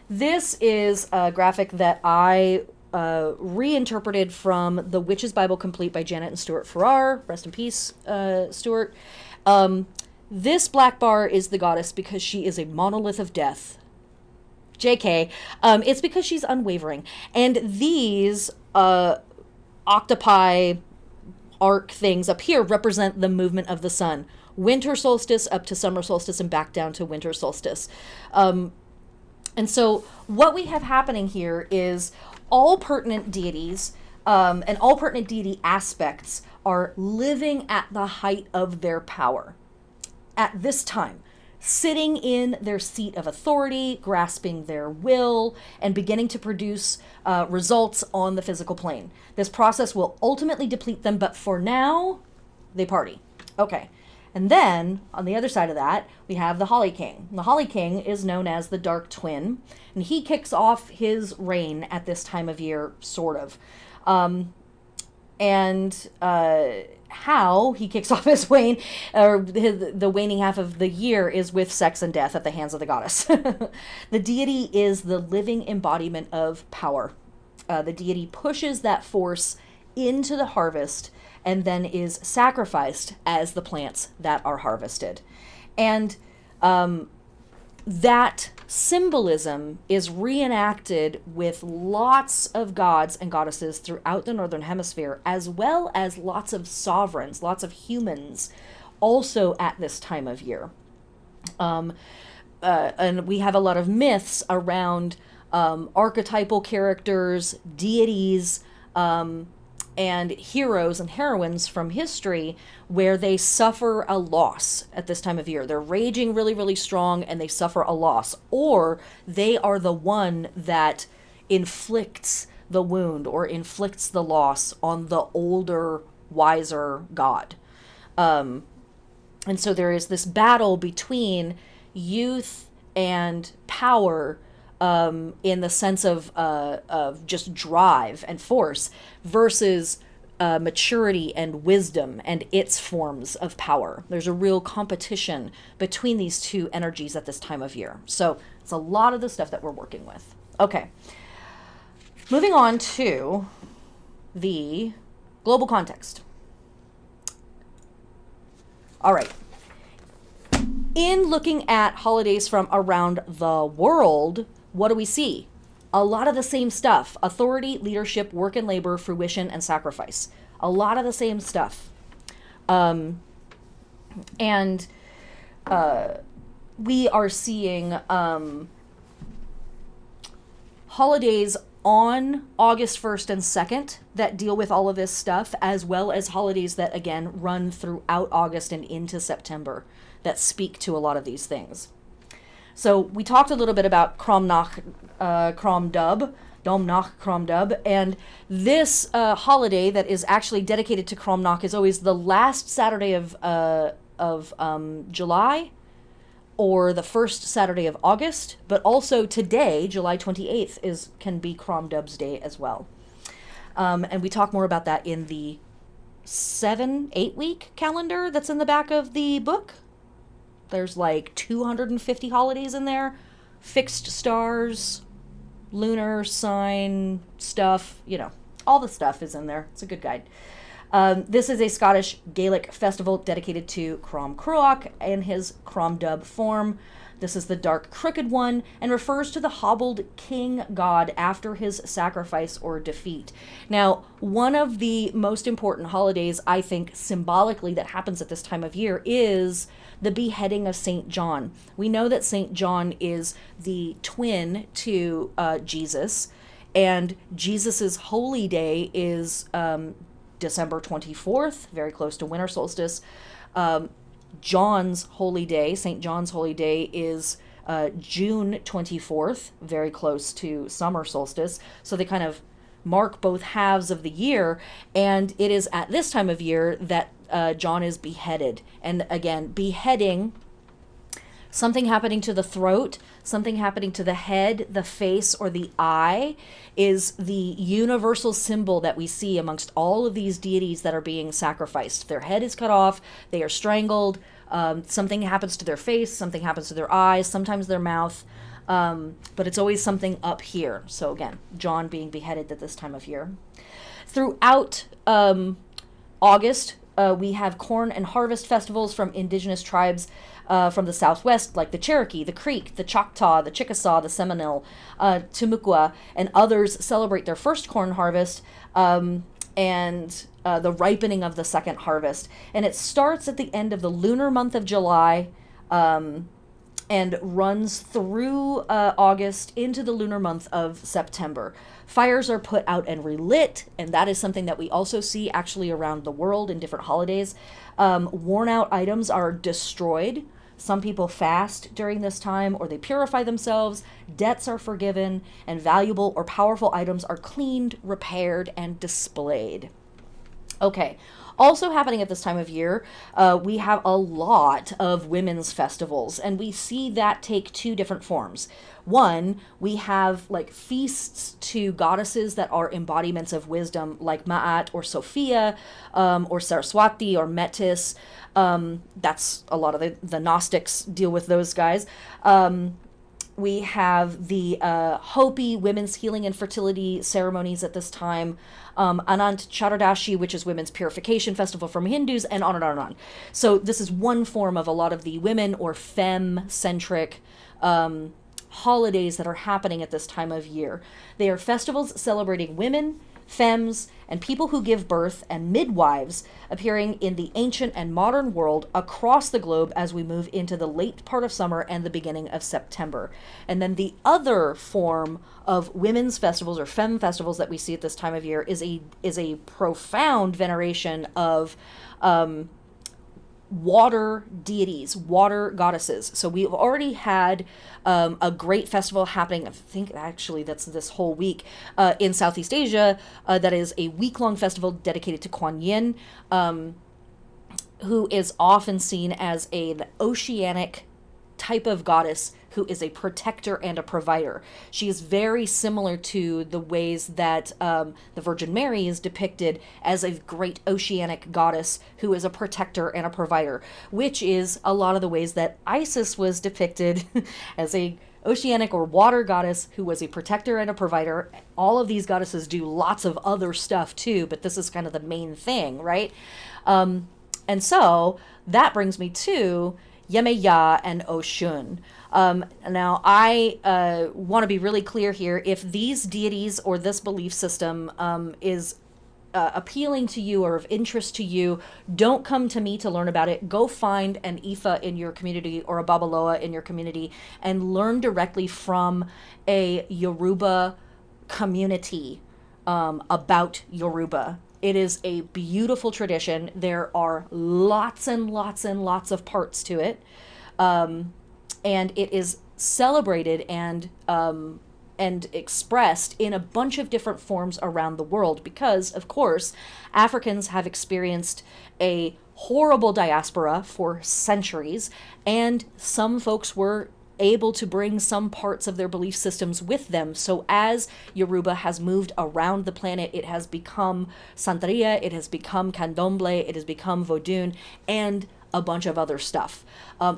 this is a graphic that I reinterpreted from the Witches Bible Complete by Janet and Stuart Farrar. Rest in peace, Stuart. This black bar is the goddess because she is a monolith of death. JK. It's because she's unwavering. And these octopi arc things up here represent the movement of the sun. Winter solstice up to summer solstice and back down to winter solstice. And so what we have happening here is all pertinent deities and all pertinent deity aspects are living at the height of their power at this time, sitting in their seat of authority, grasping their will, and beginning to produce results on the physical plane. This process will ultimately deplete them, but for now, they party. Okay. And then, on the other side of that, we have the Holly King. The Holly King is known as the Dark Twin, and he kicks off his reign at this time of year, sort of. How he kicks off his wane, or the waning half of the year, is with sex and death at the hands of the goddess. The deity is the living embodiment of power. The deity pushes that force into the harvest and then is sacrificed as the plants that are harvested. And that symbolism is reenacted with lots of gods and goddesses throughout the Northern Hemisphere, as well as lots of sovereigns, lots of humans, also at this time of year. And we have a lot of myths around archetypal characters, deities, and heroes and heroines from history where they suffer a loss at this time of year. They're raging really, really strong and they suffer a loss. Or they are the one that inflicts the wound or inflicts the loss on the older, wiser god. And so there is this battle between youth and power, in the sense of just drive and force versus maturity and wisdom and its forms of power. There's a real competition between these two energies at this time of year. So it's a lot of the stuff that we're working with. Okay. Moving on to the global context. All right. In looking at holidays from around the world, what do we see? A lot of the same stuff: authority, leadership, work and labor, fruition, and sacrifice. A lot of the same stuff. And we are seeing holidays on August 1st and 2nd that deal with all of this stuff, as well as holidays that, again, run throughout August and into September that speak to a lot of these things. So we talked a little bit about Krom Dub, Krom Dub, and this holiday that is actually dedicated to Crom Nach is always the last Saturday of July, or the first Saturday of August, but also today, July 28th, can be Krom Dub's day as well. And we talk more about that in the 7-8 week calendar that's in the back of the book. There's like 250 holidays in there, fixed stars, lunar sign stuff, all the stuff is in there. It's a good guide. This is a Scottish Gaelic festival dedicated to Crom Cruach in his Crom Dub form. This is the dark, crooked one, and refers to the hobbled king god after his sacrifice or defeat. Now, one of the most important holidays, I think, symbolically, that happens at this time of year is the beheading of St. John. We know that St. John is the twin to Jesus, and Jesus's holy day is December 24th, very close to winter solstice. John's holy day, St. John's holy day, is June 24th, very close to summer solstice. So they kind of mark both halves of the year, and it is at this time of year that John is beheaded. And again, beheading, something happening to the throat, something happening to the head, the face, or the eye, is the universal symbol that we see amongst all of these deities that are being sacrificed. Their head is cut off, they are strangled, something happens to their face, something happens to their eyes, sometimes their mouth, but it's always something up here. So again, John being beheaded at this time of year. Throughout August, we have corn and harvest festivals from indigenous tribes from the Southwest, like the Cherokee, the Creek, the Choctaw, the Chickasaw, the Seminole, Timucua, and others celebrate their first corn harvest and the ripening of the second harvest. And it starts at the end of the lunar month of July and runs through August into the lunar month of September. Fires are put out and relit, and that is something that we also see actually around the world in different holidays. Worn out items are destroyed. Some people fast during this time, or they purify themselves. Debts are forgiven, and valuable or powerful items are cleaned, repaired, and displayed. Okay. Also happening at this time of year, we have a lot of women's festivals, and we see that take two different forms. One, we have like feasts to goddesses that are embodiments of wisdom, like Ma'at or Sophia, or Saraswati or Metis. That's a lot of the Gnostics deal with those guys. We have the Hopi women's healing and fertility ceremonies at this time, Anant Chaturdashi, which is women's purification festival from Hindus, and on and on and on. So this is one form of a lot of the women or femme-centric holidays that are happening at this time of year. They are festivals celebrating women, femmes, and people who give birth, and midwives, appearing in the ancient and modern world across the globe as we move into the late part of summer and the beginning of September. And then the other form of women's festivals or femme festivals that we see at this time of year is a profound veneration of water deities, water goddesses. So we've already had a great festival happening, I think actually that's this whole week, in Southeast Asia, that is a week-long festival dedicated to Kuan Yin, who is often seen as an oceanic type of goddess who is a protector and a provider. She is very similar to the ways that the Virgin Mary is depicted as a great oceanic goddess who is a protector and a provider, which is a lot of the ways that Isis was depicted as a oceanic or water goddess who was a protector and a provider. All of these goddesses do lots of other stuff too, but this is kind of the main thing, right? And so that brings me to Yamaya and Ochun. Now, I want to be really clear here. If these deities or this belief system is appealing to you or of interest to you, don't come to me to learn about it. Go find an Ifa in your community or a Babaloa in your community and learn directly from a Yoruba community about Yoruba. It is a beautiful tradition. There are lots and lots and lots of parts to it. And it is celebrated and expressed in a bunch of different forms around the world because, of course, Africans have experienced a horrible diaspora for centuries, and some folks were able to bring some parts of their belief systems with them. So as Yoruba has moved around the planet, it has become Santeria, it has become Candomblé, it has become Vodun, and a bunch of other stuff.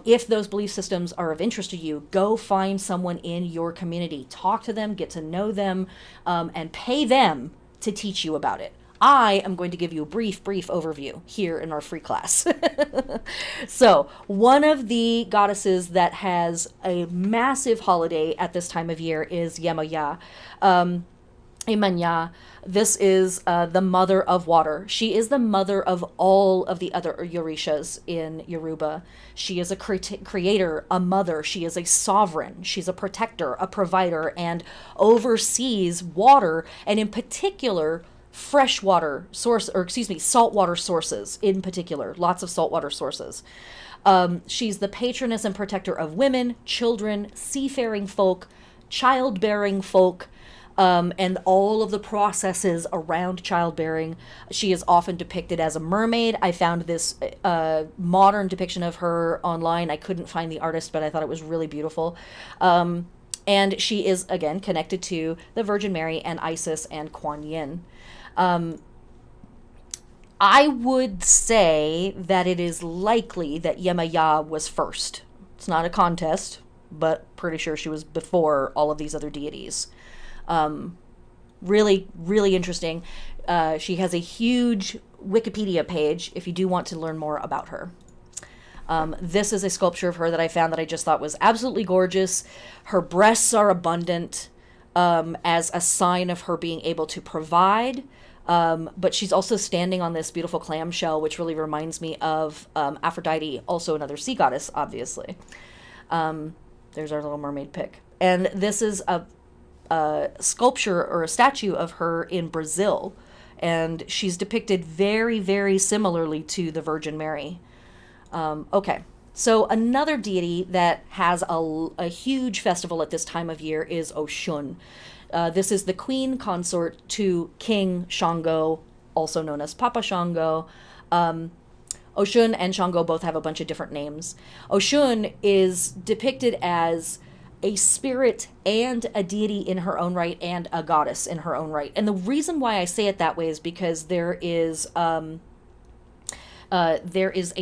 If those belief systems are of interest to you, go find someone in your community, talk to them, get to know them, and pay them to teach you about it. I am going to give you a brief overview here in our free class. So, one of the goddesses that has a massive holiday at this time of year is Yamaya. Imanya. This is the mother of water. She is the mother of all of the other Orishas in Yoruba. She is a creator, a mother. She is a sovereign. She's a protector, a provider, and oversees water, and in particular, freshwater source, or excuse me, saltwater sources in particular. Lots of saltwater sources. She's the patroness and protector of women, children, seafaring folk, childbearing folk, and all of the processes around childbearing. She is often depicted as a mermaid. I found this modern depiction of her online. I couldn't find the artist, but I thought it was really beautiful. And she is, again, connected to the Virgin Mary and Isis and Kuan Yin. I would say that it is likely that Yamaya was first. It's not a contest, but pretty sure she was before all of these other deities. Really, really interesting. She has a huge Wikipedia page if you do want to learn more about her. This is a sculpture of her that I found that I just thought was absolutely gorgeous. Her breasts are abundant as a sign of her being able to provide. But she's also standing on this beautiful clamshell, which really reminds me of Aphrodite, also another sea goddess, obviously. There's our little mermaid pic. And this is a sculpture or a statue of her in Brazil, and she's depicted very, very similarly to the Virgin Mary. Okay, so another deity that has a huge festival at this time of year is Ochun. This is the queen consort to King Shango, also known as Papa Shango. Ochun and Shango both have a bunch of different names. Ochun is depicted as a spirit and a deity in her own right and a goddess in her own right. And the reason why I say it that way is because there is a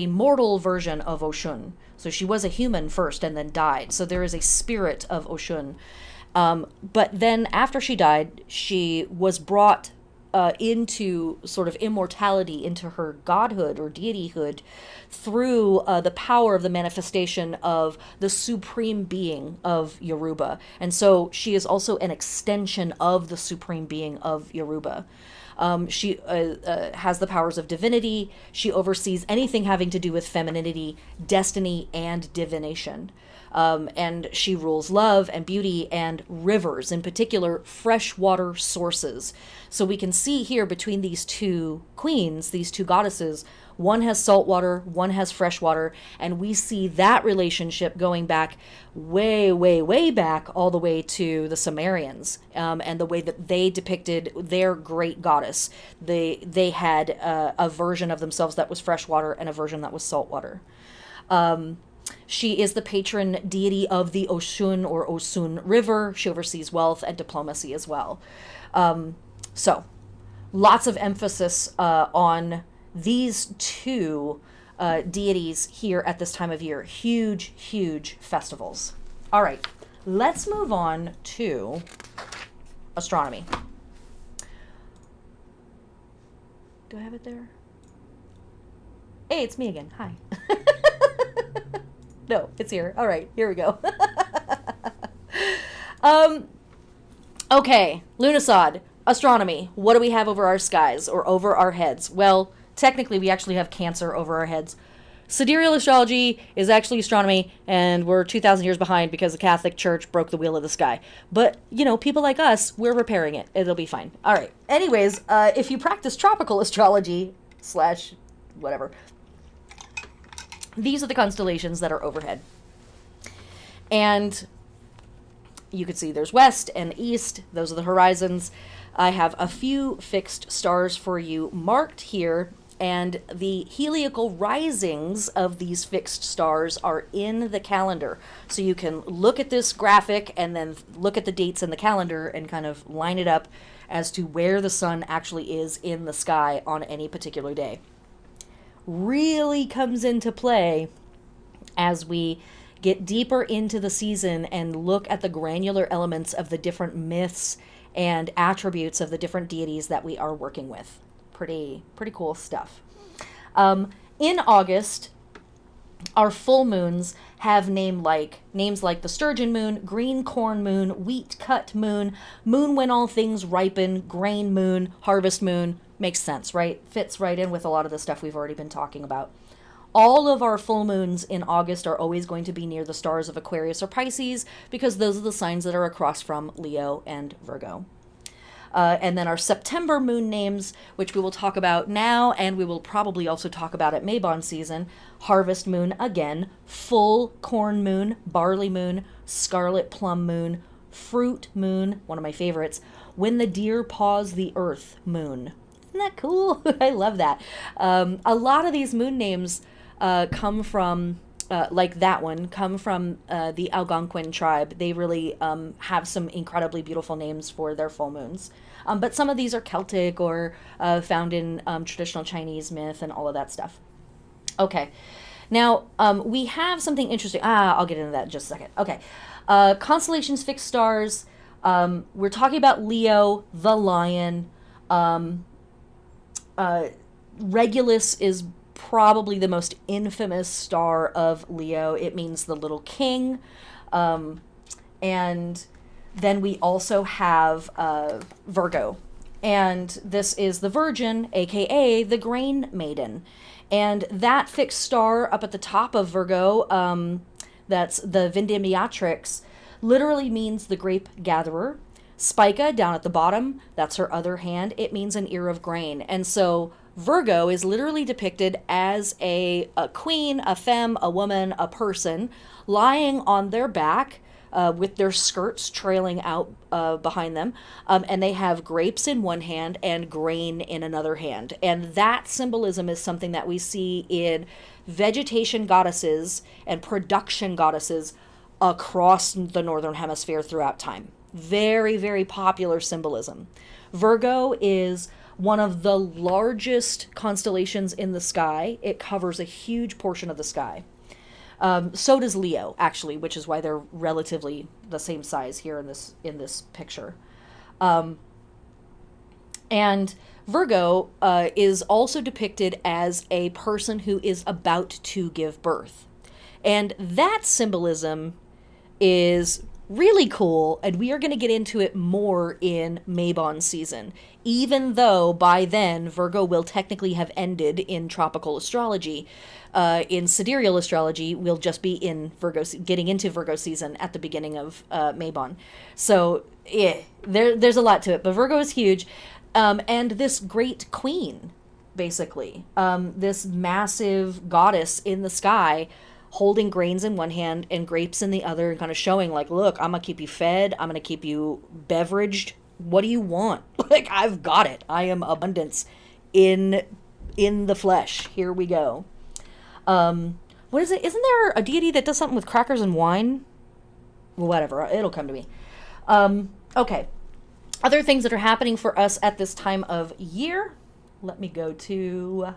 mortal version of Ochun. So she was a human first and then died. So there is a spirit of Ochun. But then after she died, she was brought into sort of immortality, into her godhood or deityhood through the power of the manifestation of the supreme being of Yoruba. And so she is also an extension of the supreme being of Yoruba. She has the powers of divinity. She oversees anything having to do with femininity, destiny, and divination. And she rules love and beauty and rivers, in particular freshwater sources. So we can see here between these two queens, these two goddesses, one has salt water, one has fresh water, and we see that relationship going back way, way, way back all the way to the Sumerians, and the way that they depicted their great goddess. They had a version of themselves that was fresh water and a version that was salt water. She is the patron deity of the Ochun or Osun River. She oversees wealth and diplomacy as well. So, lots of emphasis on these two deities here at this time of year. Huge, huge festivals. All right, let's move on to astronomy. Do I have it there? Hey, it's me again. Hi. No, it's here. All right, here we go. Okay, Lughnasadh, astronomy. What do we have over our skies or over our heads? Well, technically, we actually have Cancer over our heads. Sidereal astrology is actually astronomy, and we're 2,000 years behind because the Catholic Church broke the wheel of the sky. But, you know, people like us, we're repairing it. It'll be fine. All right. Anyways, if you practice tropical astrology / whatever, these are the constellations that are overhead. And you can see there's west and east. Those are the horizons. I have a few fixed stars for you marked here, and the heliacal risings of these fixed stars are in the calendar. So you can look at this graphic and then look at the dates in the calendar and kind of line it up as to where the sun actually is in the sky on any particular day. Really comes into play as we get deeper into the season and look at the granular elements of the different myths and attributes of the different deities that we are working with. Pretty cool stuff. In August, our full moons have names like the sturgeon moon, green corn moon, wheat cut moon, moon when all things ripen, grain moon, harvest moon. Makes sense, right? Fits right in with a lot of the stuff we've already been talking about. All of our full moons in August are always going to be near the stars of Aquarius or Pisces because those are the signs that are across from Leo and Virgo. And then our September moon names, which we will talk about now, and we will probably also talk about at Mabon season. Harvest moon again, full corn moon, barley moon, scarlet plum moon, fruit moon, one of my favorites, when the deer paws the earth moon. Isn't that cool? I love that. A lot of these moon names come from, like that one, come from the Algonquin tribe. They really have some incredibly beautiful names for their full moons. But some of these are Celtic or found in traditional Chinese myth and all of that stuff. Okay. Now, we have something interesting. I'll get into that in just a second. Okay. Constellations, fixed stars. We're talking about Leo, the lion. Regulus is probably the most infamous star of Leo. It means the little king. And then we also have Virgo. And this is the Virgin, aka the Grain Maiden. And that fixed star up at the top of Virgo, that's the Vindimiatrix, literally means the grape gatherer. Spica down at the bottom, that's her other hand. It means an ear of grain. And so Virgo is literally depicted as a queen, a femme, a woman, a person lying on their back with their skirts trailing out behind them. And they have grapes in one hand and grain in another hand. And that symbolism is something that we see in vegetation goddesses and production goddesses across the Northern Hemisphere throughout time. Very, very popular symbolism. Virgo is one of the largest constellations in the sky. It covers a huge portion of the sky. So does Leo, actually, which is why they're relatively the same size here in this picture. And Virgo is also depicted as a person who is about to give birth. And that symbolism is really cool, and we are going to get into it more in Mabon season, even though by then Virgo will technically have ended in tropical astrology. In sidereal astrology, we'll just be in Virgo, getting into Virgo season at the beginning of Mabon. So there's a lot to it, but Virgo is huge. And this great queen, basically, this massive goddess in the sky, holding grains in one hand and grapes in the other, and kind of showing like, look, I'm gonna keep you fed, I'm gonna keep you beveraged. What do you want? Like, I've got it. I am abundance in the flesh. Here we go. What is it? Isn't there a deity that does something with crackers and wine? Whatever, it'll come to me. Okay. Other things that are happening for us at this time of year. Let me go to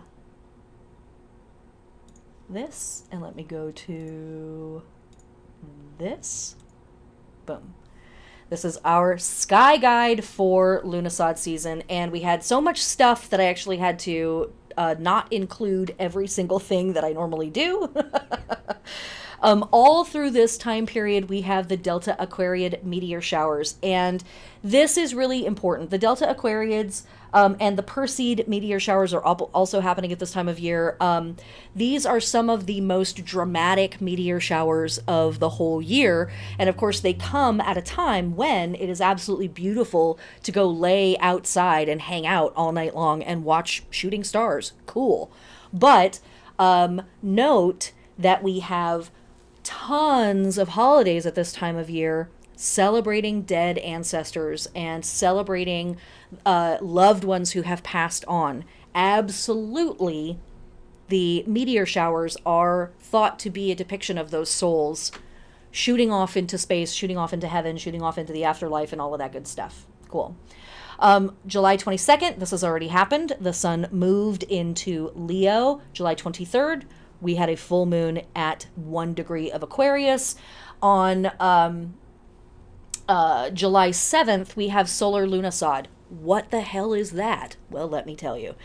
this, and let me go to this. Boom. This is our sky guide for Lughnasadh season, and we had so much stuff that I actually had to not include every single thing that I normally do. All through this time period, we have the Delta Aquariid meteor showers, and this is really important. The Delta Aquariids and the Perseid meteor showers are also happening at this time of year. These are some of the most dramatic meteor showers of the whole year, and of course they come at a time when it is absolutely beautiful to go lay outside and hang out all night long and watch shooting stars. Cool. But note that we have tons of holidays at this time of year celebrating dead ancestors and celebrating loved ones who have passed on. Absolutely, the meteor showers are thought to be a depiction of those souls shooting off into space, shooting off into heaven, shooting off into the afterlife, and all of that good stuff. Cool. July 22nd, this has already happened. The sun moved into Leo. July 23rd, we had a full moon at 1 degree of Aquarius. On July 7th, we have solar Lughnasadh. What the hell is that? Well, let me tell you.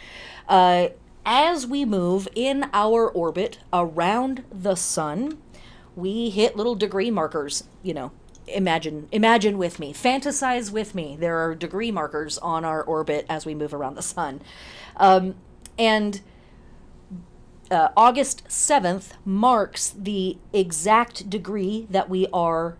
As we move in our orbit around the sun, we hit little degree markers. You know, imagine with me, fantasize with me. There are degree markers on our orbit as we move around the sun. And August 7th marks the exact degree that we are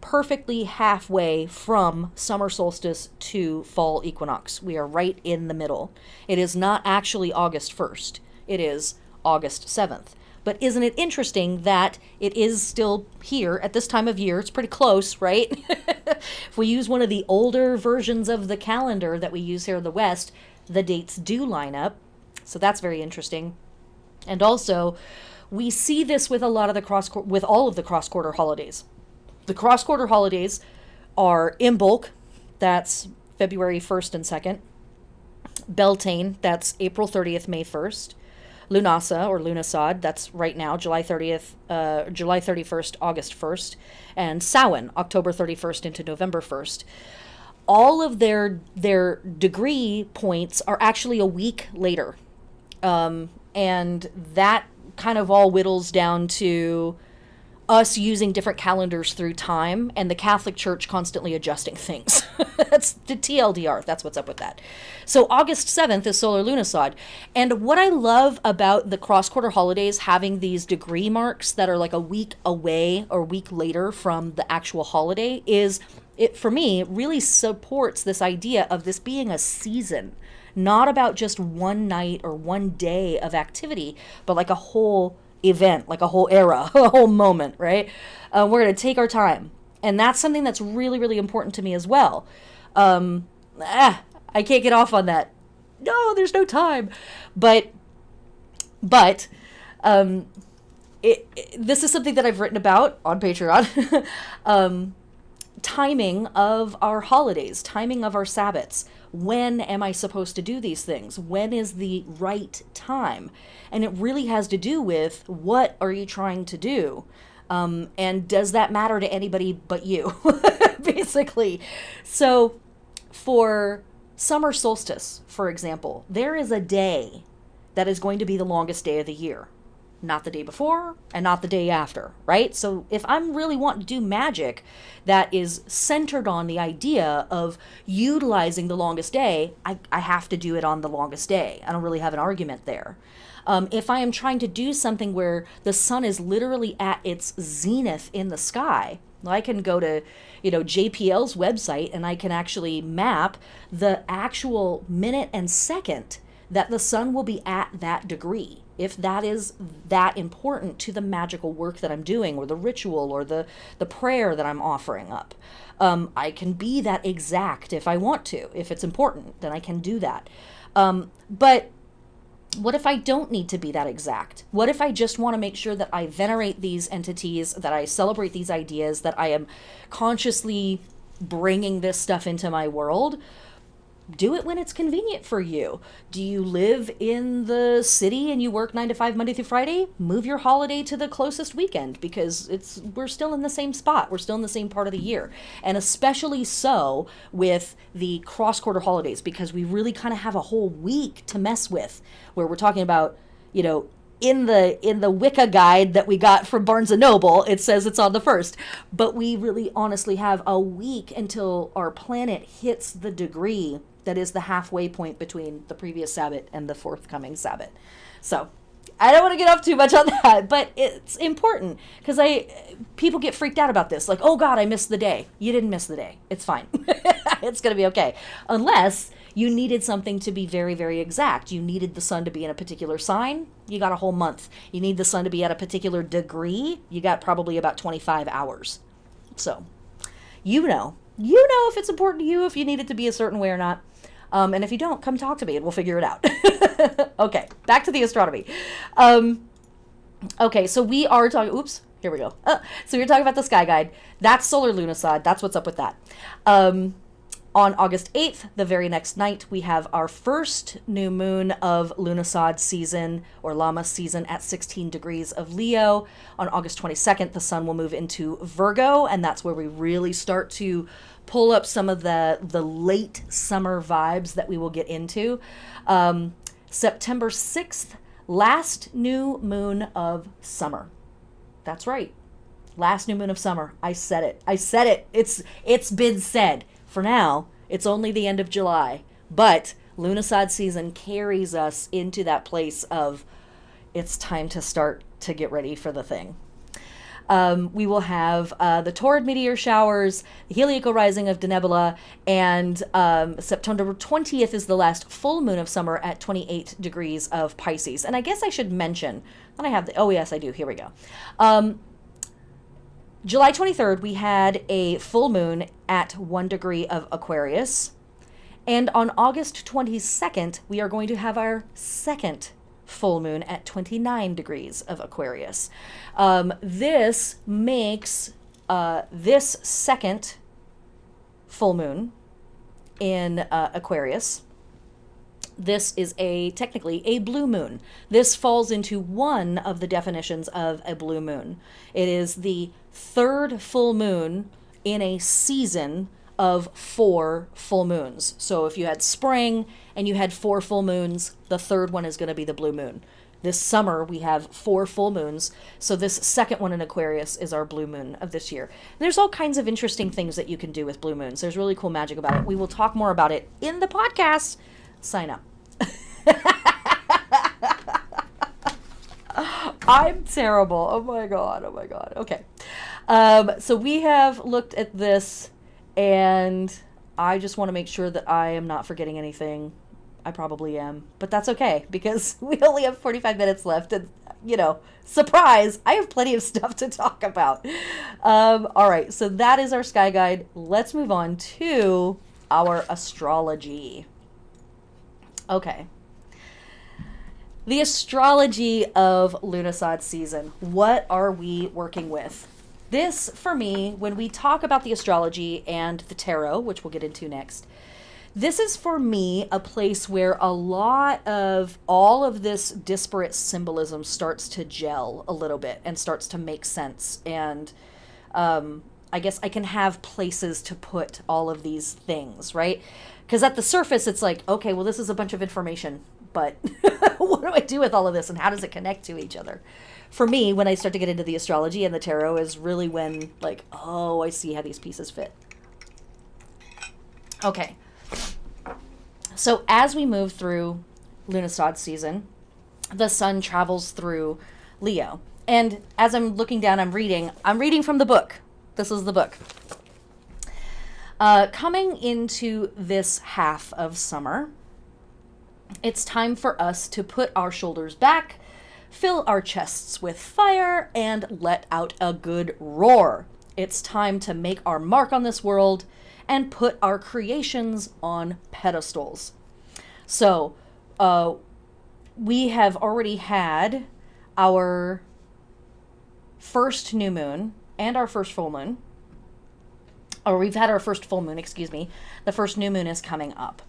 perfectly halfway from summer solstice to fall equinox. We are right in the middle. It is not actually August 1st. It is August 7th. But isn't it interesting that it is still here at this time of year? It's pretty close, right? If we use one of the older versions of the calendar that we use here in the West, the dates do line up. So that's very interesting. And also, we see this with a lot of the with all of the cross-quarter holidays. The cross-quarter holidays are Imbolc, that's February 1st and 2nd. Beltane, that's April 30th, May 1st. Lughnasadh, that's right now, July 31st, August 1st. And Samhain, October 31st into November 1st. All of their degree points are actually a week later. And that kind of all whittles down to us using different calendars through time and the Catholic Church constantly adjusting things. That's the TLDR. That's what's up with that. So August 7th is solar Lughnasadh. And what I love about the cross-quarter holidays having these degree marks that are like a week away or a week later from the actual holiday is, it for me, really supports this idea of this being a season. Not about just one night or one day of activity, but like a whole event, like a whole era, a whole moment, right? We're going to take our time. And that's something that's really, really important to me as well. I can't get off on that. No, there's no time. But this is something that I've written about on Patreon. Timing of our holidays, timing of our Sabbats. When am I supposed to do these things? When is the right time? And it really has to do with what are you trying to do? And does that matter to anybody but you, basically? So for summer solstice, for example, there is a day that is going to be the longest day of the year. Not the day before and not the day after, right? So if I'm really wanting to do magic that is centered on the idea of utilizing the longest day, I have to do it on the longest day. I don't really have an argument there. If I am trying to do something where the sun is literally at its zenith in the sky, I can go to, JPL's website and I can actually map the actual minute and second that the sun will be at that degree. If that is that important to the magical work that I'm doing or the ritual or the prayer that I'm offering up. I can be that exact if I want to. If it's important, then I can do that. But what if I don't need to be that exact? What if I just want to make sure that I venerate these entities, that I celebrate these ideas, that I am consciously bringing this stuff into my world? do it when it's convenient for you. Do you live in the city and you work 9 to 5 Monday through Friday? Move your holiday to the closest weekend, because we're still in the same spot. We're still in the same part of the year. And especially so with the cross-quarter holidays, because we really kind of have a whole week to mess with, where we're talking about, in the Wicca guide that we got from Barnes & Noble, it says it's on the 1st. But we really honestly have a week until our planet hits the degree that is the halfway point between the previous Sabbat and the forthcoming Sabbat. So I don't want to get off too much on that, but it's important, because people get freaked out about this. Like, oh God, I missed the day. You didn't miss the day. It's fine. It's going to be okay. Unless you needed something to be very, very exact. You needed the sun to be in a particular sign. You got a whole month. You need the sun to be at a particular degree. You got probably about 25 hours. So, you know if it's important to you, if you need it to be a certain way or not. And if you don't, come talk to me and we'll figure it out. Okay, back to the astronomy. Okay, so we are talking, oops, here we go. So we're talking about the sky guide. That's solar Lughnasadh. That's what's up with that. On August 8th, the very next night, we have our first new moon of Lughnasadh season, or Lammas season, at 16 degrees of Leo. On August 22nd, the sun will move into Virgo, and that's where we really start to pull up some of the late summer vibes that we will get into. September 6th, last new moon of summer. That's right. Last new moon of summer. I said it. It's been said. For now, it's only the end of July, but Lughnasadh season carries us into that place of it's time to start to get ready for the thing. We will have the Taurid meteor showers, the heliacal rising of Denebola, and September 20th is the last full moon of summer at 28 degrees of Pisces. And I guess I should mention that I have oh yes, I do. Here we go. July 23rd, we had a full moon at 1 degree of Aquarius. And on August 22nd, we are going to have our second full moon at 29 degrees of Aquarius. This makes this second full moon in Aquarius. This is technically a blue moon. This falls into one of the definitions of a blue moon. It is the third full moon in a season of 4 full moons. So if you had spring and you had 4 full moons, the third one is going to be the blue moon. This summer we have 4 full moons, so this second one in Aquarius is our blue moon of this year. There's all kinds of interesting things that you can do with blue moons. There's really cool magic about it. We will talk more about it in the podcast. Sign up. I'm terrible. Oh my god. Okay. So we have looked at this, and I just want to make sure that I am not forgetting anything. I probably am, but that's okay, because we only have 45 minutes left, and surprise, I have plenty of stuff to talk about. All right, so that is our sky guide. Let's move on to our astrology. Okay. The astrology of Lughnasadh season. What are we working with? This, for me, when we talk about the astrology and the tarot, which we'll get into next, this is, for me, a place where a lot of all of this disparate symbolism starts to gel a little bit and starts to make sense. And I guess I can have places to put all of these things, right? Because at the surface, it's like, okay, well, this is a bunch of information, but what do I do with all of this, and how does it connect to each other? For me, when I start to get into the astrology and the tarot is really when, like, oh, I see how these pieces fit. Okay. So as we move through Lughnasadh season, the sun travels through Leo. And as I'm looking down, I'm reading from the book. This is the book. Coming into this half of summer, it's time for us to put our shoulders back, fill our chests with fire, and let out a good roar. It's time to make our mark on this world and put our creations on pedestals. So, we have already had our first new moon and our first full moon. Or we've had our first full moon, excuse me. The first new moon is coming up.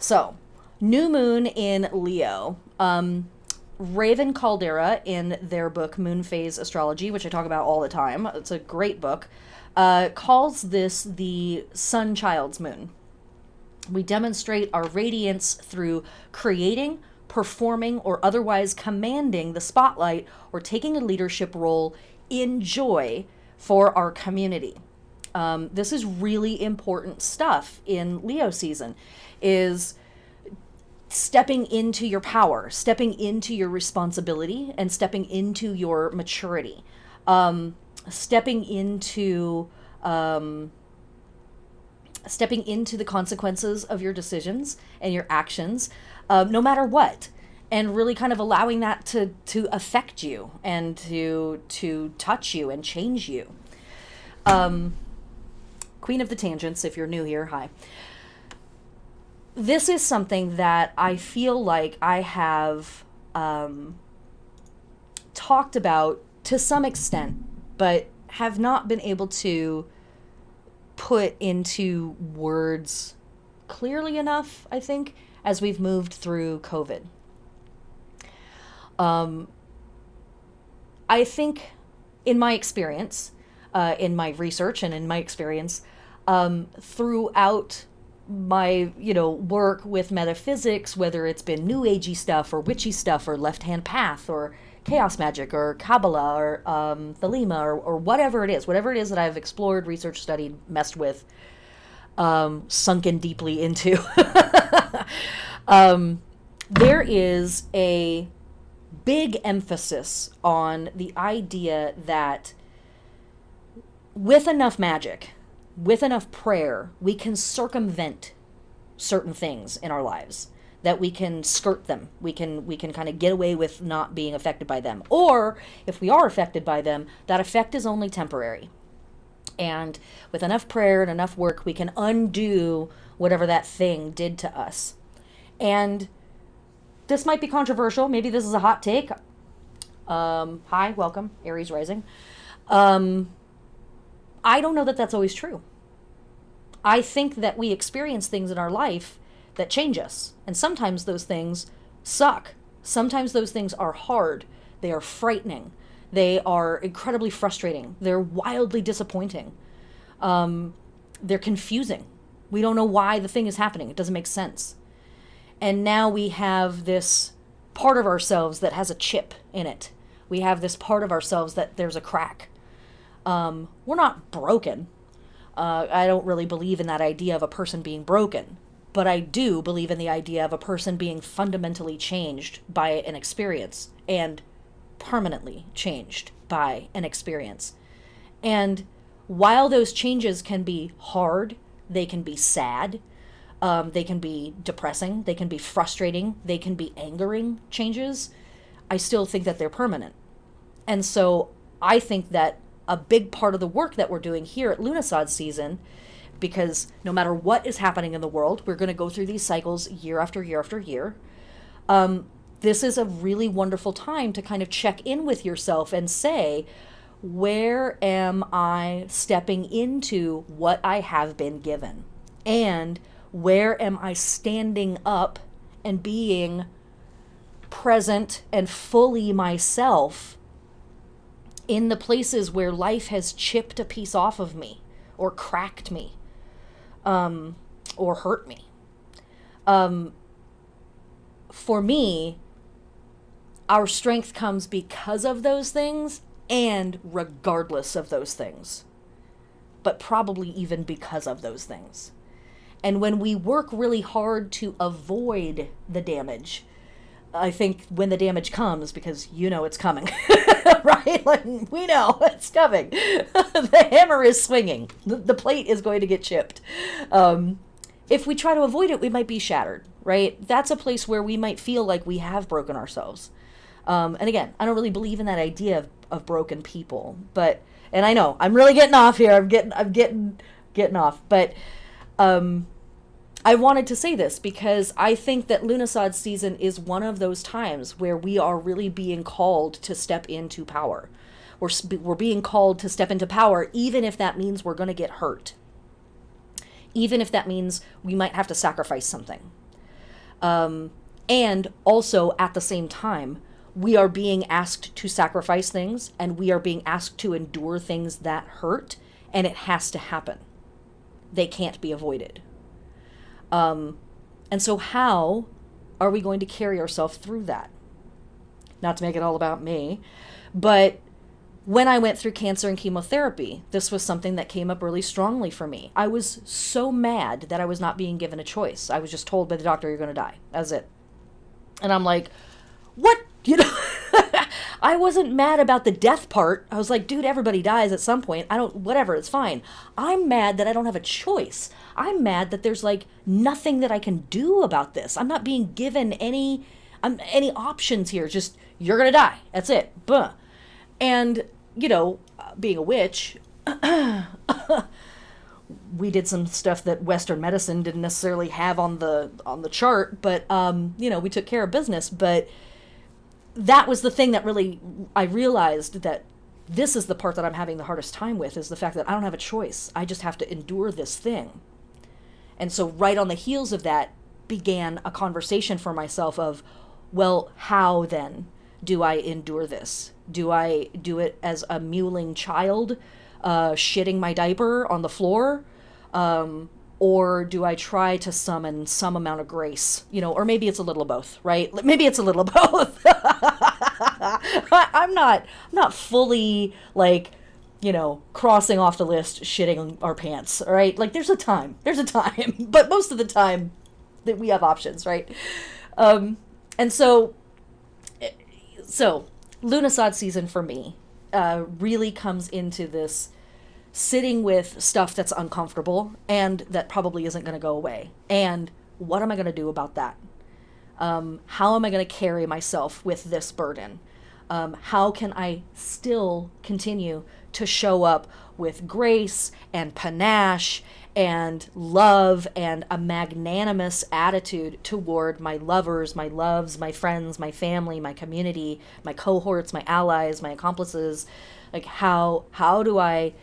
So, new moon in Leo. Raven Caldera, in their book Moon Phase Astrology, which I talk about all the time, it's a great book, calls this the sun child's moon. We demonstrate our radiance through creating, performing, or otherwise commanding the spotlight or taking a leadership role in joy for our community. This is really important stuff in Leo season, is stepping into your power, stepping into your responsibility, and stepping into your maturity, stepping into the consequences of your decisions and your actions, no matter what, and really kind of allowing that to affect you and to touch you and change you. Queen of the Tangents, if you're new here, hi. This is something that I feel like I have talked about to some extent, but have not been able to put into words clearly enough, I think, as we've moved through COVID. I think in my experience, in my research and in my experience, throughout my, work with metaphysics, whether it's been new agey stuff or witchy stuff or left-hand path or chaos magic or Kabbalah or Thelema or whatever it is that I've explored, researched, studied, messed with, sunken deeply into, there is a big emphasis on the idea that with enough magic, with enough prayer, we can circumvent certain things in our lives, that we can skirt them. We can kind of get away with not being affected by them. Or if we are affected by them, that effect is only temporary. And with enough prayer and enough work, we can undo whatever that thing did to us. And this might be controversial. Maybe this is a hot take. Hi, welcome, Aries rising. I don't know that that's always true. I think that we experience things in our life that change us. And sometimes those things suck. Sometimes those things are hard. They are frightening. They are incredibly frustrating. They're wildly disappointing. They're confusing. We don't know why the thing is happening. It doesn't make sense. And now we have this part of ourselves that has a chip in it. We have this part of ourselves that there's a crack. We're not broken. I don't really believe in that idea of a person being broken, but I do believe in the idea of a person being fundamentally changed by an experience and permanently changed by an experience. And while those changes can be hard, they can be sad, they can be depressing, they can be frustrating, they can be angering changes, I still think that they're permanent. And so I think that a big part of the work that we're doing here at Lughnasadh season, because no matter what is happening in the world, we're going to go through these cycles year after year after year. This is a really wonderful time to kind of check in with yourself and say, where am I stepping into what I have been given? And where am I standing up and being present and fully myself in the places where life has chipped a piece off of me or cracked me, or hurt me. For me, our strength comes because of those things and regardless of those things, but probably even because of those things. And when we work really hard to avoid the damage, I think when the damage comes, because it's coming, right? Like, we know it's coming. The hammer is swinging. The plate is going to get chipped. If we try to avoid it, we might be shattered, right? That's a place where we might feel like we have broken ourselves. And again, I don't really believe in that idea of broken people, and I know I'm really getting off here. I'm getting off, but, I wanted to say this because I think that Lughnasadh season is one of those times where we are really being called to step into power. We're being called to step into power, even if that means we're going to get hurt. Even if that means we might have to sacrifice something. And also, at the same time, we are being asked to sacrifice things, and we are being asked to endure things that hurt, and it has to happen. They can't be avoided. And so how are we going to carry ourselves through that? Not to make it all about me, but when I went through cancer and chemotherapy, this was something that came up really strongly for me. I was so mad that I was not being given a choice. I was just told by the doctor, you're going to die. That's it. And I'm like, what? You know, I wasn't mad about the death part. I was like, dude, everybody dies at some point. Whatever, it's fine. I'm mad that I don't have a choice. I'm mad that there's like nothing that I can do about this. I'm not being given any options here. Just, you're going to die. That's it. Buh. And, you know, being a witch, we did some stuff that Western medicine didn't necessarily have on the chart, but, you know, we took care of business. But that was the thing that really, I realized that this is the part that I'm having the hardest time with, is the fact that I don't have a choice. I just have to endure this thing. And so right on the heels of that began a conversation for myself of, well, how then do I endure this? Do I do it as a mewling child, shitting my diaper on the floor? Or do I try to summon some amount of grace? You know, or maybe it's a little of both, right? Maybe it's a little of both. I'm not fully, like, you know, crossing off the list, shitting our pants, all right? Like, there's a time, but most of the time that we have options, right? And so Lughnasadh season for me really comes into this sitting with stuff that's uncomfortable and that probably isn't going to go away. And what am I going to do about that? How am I going to carry myself with this burden? How can I still continue to show up with grace and panache and love and a magnanimous attitude toward my lovers, my loves, my friends, my family, my community, my cohorts, my allies, my accomplices? Like, how do I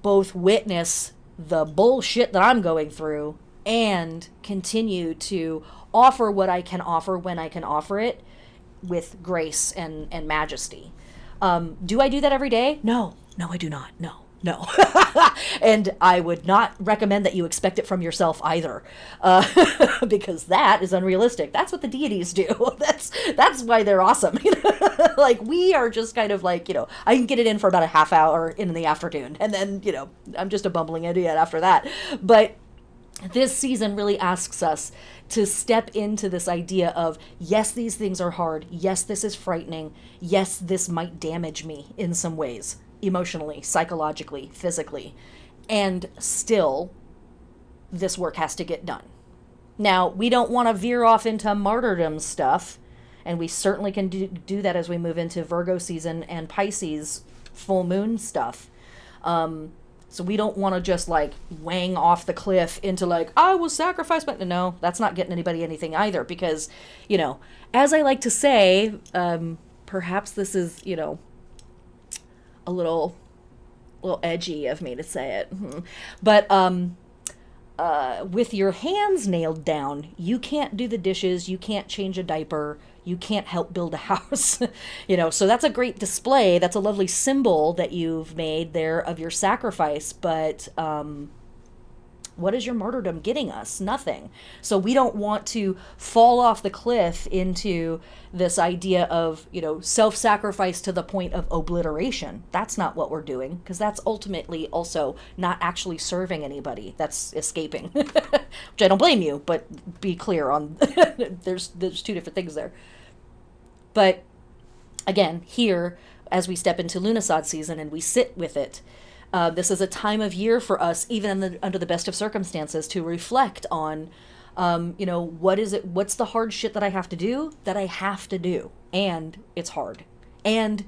both witness the bullshit that I'm going through and continue to offer what I can offer when I can offer it with grace and majesty? Do I do that every day? No, I do not. No. And I would not recommend that you expect it from yourself either, because that is unrealistic. That's what the deities do. That's why they're awesome. Like, we are just kind of like, you know, I can get it in for about a half hour in the afternoon, and then, you know, I'm just a bumbling idiot after that. But this season really asks us to step into this idea of, yes, these things are hard. Yes, this is frightening. Yes, this might damage me in some ways, emotionally, psychologically, physically. And still, this work has to get done. Now, we don't want to veer off into martyrdom stuff, and we certainly can do that as we move into Virgo season and Pisces full moon stuff. So we don't want to just, like, wang off the cliff into, like, I will sacrifice my... No, that's not getting anybody anything either, because, you know, as I like to say, perhaps this is, you know, a little edgy of me to say it. But with your hands nailed down, you can't do the dishes, you can't change a diaper, you can't help build a house. You know, so that's a great display. That's a lovely symbol that you've made there of your sacrifice. But what is your martyrdom getting us? Nothing. So we don't want to fall off the cliff into this idea of, you know, self-sacrifice to the point of obliteration. That's not what we're doing, because that's ultimately also not actually serving anybody. That's escaping, which I don't blame you, but be clear on, there's two different things there. But again, here, as we step into Lughnasadh season and we sit with it, this is a time of year for us, even under the best of circumstances, to reflect on, you know, what's the hard shit that I have to do, and it's hard. And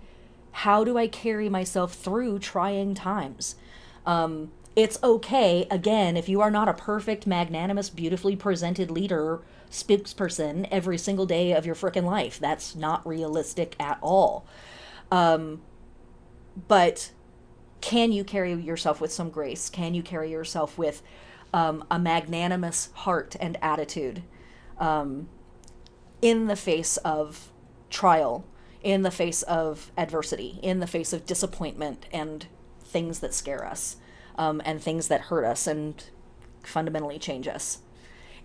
how do I carry myself through trying times? It's okay, again, if you are not a perfect, magnanimous, beautifully presented leader, spokesperson every single day of your frickin' life. That's not realistic at all. But can you carry yourself with some grace? Can you carry yourself with a magnanimous heart and attitude? in the face of trial, in the face of adversity, in the face of disappointment and things that scare us, and things that hurt us and fundamentally change us.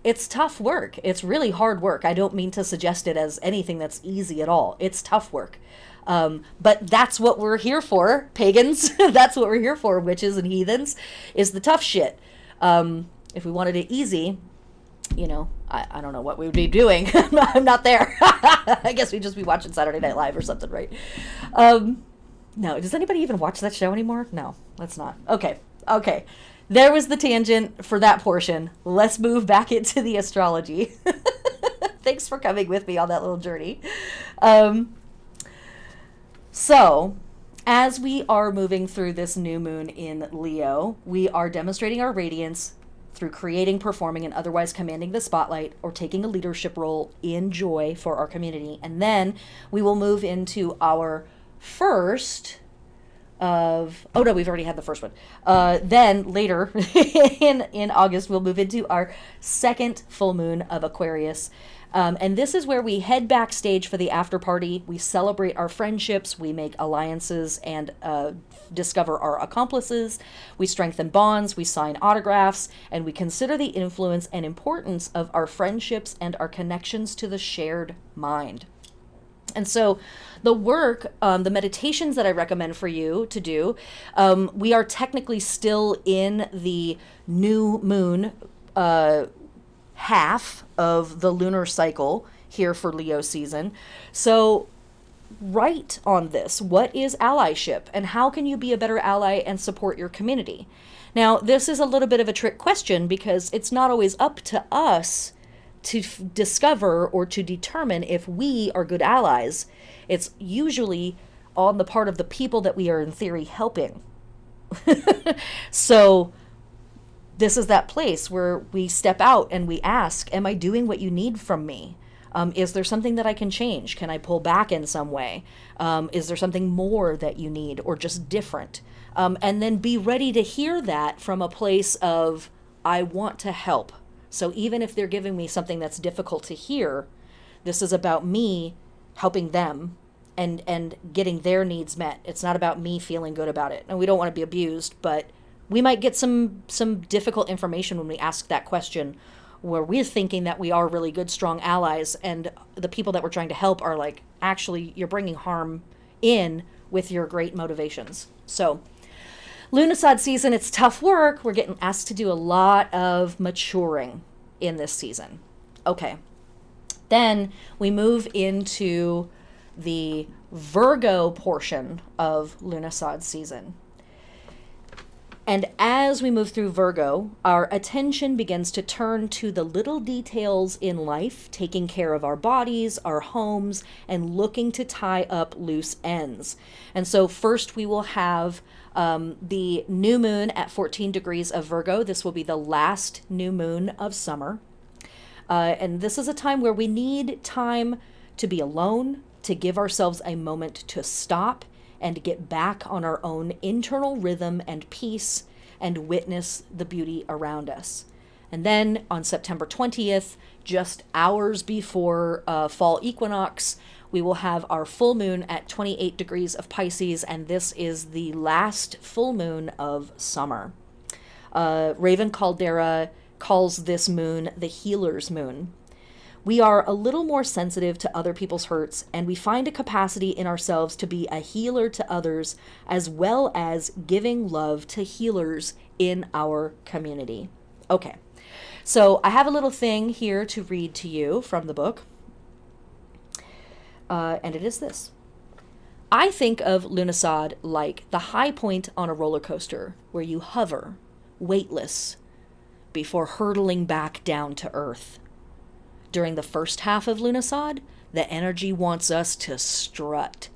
It's tough work. It's really hard work. I don't mean to suggest it as anything that's easy at all. It's tough work. But that's what we're here for, pagans. That's what we're here for, witches and heathens, is the tough shit. If we wanted it easy, I don't know what we would be doing. I'm not there. I guess we'd just be watching Saturday Night Live or something, right? No, does anybody even watch that show anymore? No, let's not. Okay. There was the tangent for that portion. Let's move back into the astrology. Thanks for coming with me on that little journey. So, as we are moving through this new moon in Leo, we are demonstrating our radiance through creating, performing, and otherwise commanding the spotlight or taking a leadership role in joy for our community. And then we will move into our first of, oh no, we've already had the first one. Then later in August, we'll move into our second full moon of Aquarius. And this is where we head backstage for the after party. We celebrate our friendships. We make alliances and discover our accomplices. We strengthen bonds. We sign autographs. And we consider the influence and importance of our friendships and our connections to the shared mind. And so the work, the meditations that I recommend for you to do, we are technically still in the new moon half of the lunar cycle here for Leo season. So write on this. What is allyship and how can you be a better ally and support your community? Now, this is a little bit of a trick question because it's not always up to us to discover or to determine if we are good allies. It's usually on the part of the people that we are in theory helping. So this is that place where we step out and we ask, am I doing what you need from me? Is there something that I can change? Can I pull back in some way? Is there something more that you need or just different? And then be ready to hear that from a place of, I want to help. So even if they're giving me something that's difficult to hear, this is about me helping them and getting their needs met. It's not about me feeling good about it. And we don't want to be abused, but we might get some difficult information when we ask that question where we're thinking that we are really good, strong allies, and the people that we're trying to help are like, actually, you're bringing harm in with your great motivations. So Lughnasadh season, it's tough work. We're getting asked to do a lot of maturing in this season. Okay. Then we move into the Virgo portion of Lughnasadh season. And as we move through Virgo, our attention begins to turn to the little details in life, taking care of our bodies, our homes, and looking to tie up loose ends. And so first we will have the new moon at 14 degrees of Virgo. This will be the last new moon of summer. And this is a time where we need time to be alone, to give ourselves a moment to stop and get back on our own internal rhythm and peace and witness the beauty around us. And then on September 20th, just hours before fall equinox, we will have our full moon at 28 degrees of Pisces, and this is the last full moon of summer. Raven Caldera calls this moon the healer's moon. We are a little more sensitive to other people's hurts, and we find a capacity in ourselves to be a healer to others, as well as giving love to healers in our community. Okay, so I have a little thing here to read to you from the book, and it is this. I think of Lughnasadh like the high point on a roller coaster, where you hover, weightless, before hurtling back down to earth. During the first half of Lughnasadh, the energy wants us to strut.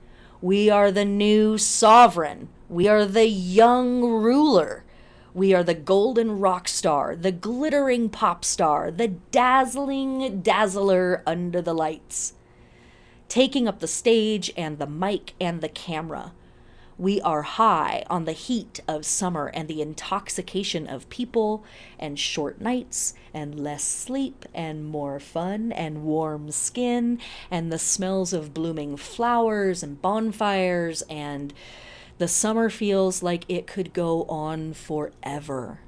We are the new sovereign. We are the young ruler. We are the golden rock star, the glittering pop star, the dazzling dazzler under the lights. Taking up the stage and the mic and the camera. We are high on the heat of summer and the intoxication of people and short nights and less sleep and more fun and warm skin and the smells of blooming flowers and bonfires, and the summer feels like it could go on forever.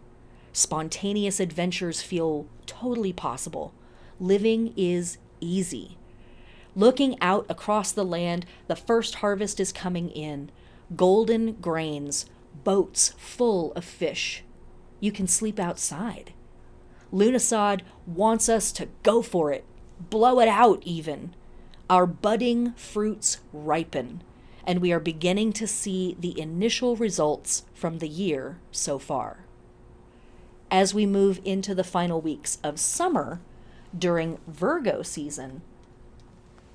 Spontaneous adventures feel totally possible. Living is easy. Looking out across the land, the first harvest is coming in. Golden grains, boats full of fish. You can sleep outside. Lughnasadh wants us to go for it, blow it out even. Our budding fruits ripen, and we are beginning to see the initial results from the year so far. As we move into the final weeks of summer, during Virgo season,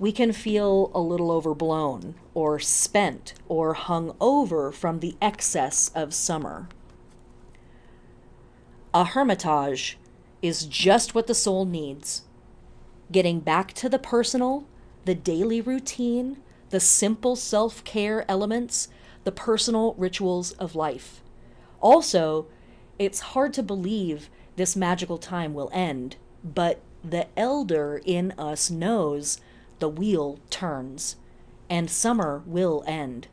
we can feel a little overblown or spent or hung over from the excess of summer. A hermitage is just what the soul needs. Getting back to the personal, the daily routine, the simple self-care elements, the personal rituals of life. Also, it's hard to believe this magical time will end, but the elder in us knows the wheel turns, and summer will end.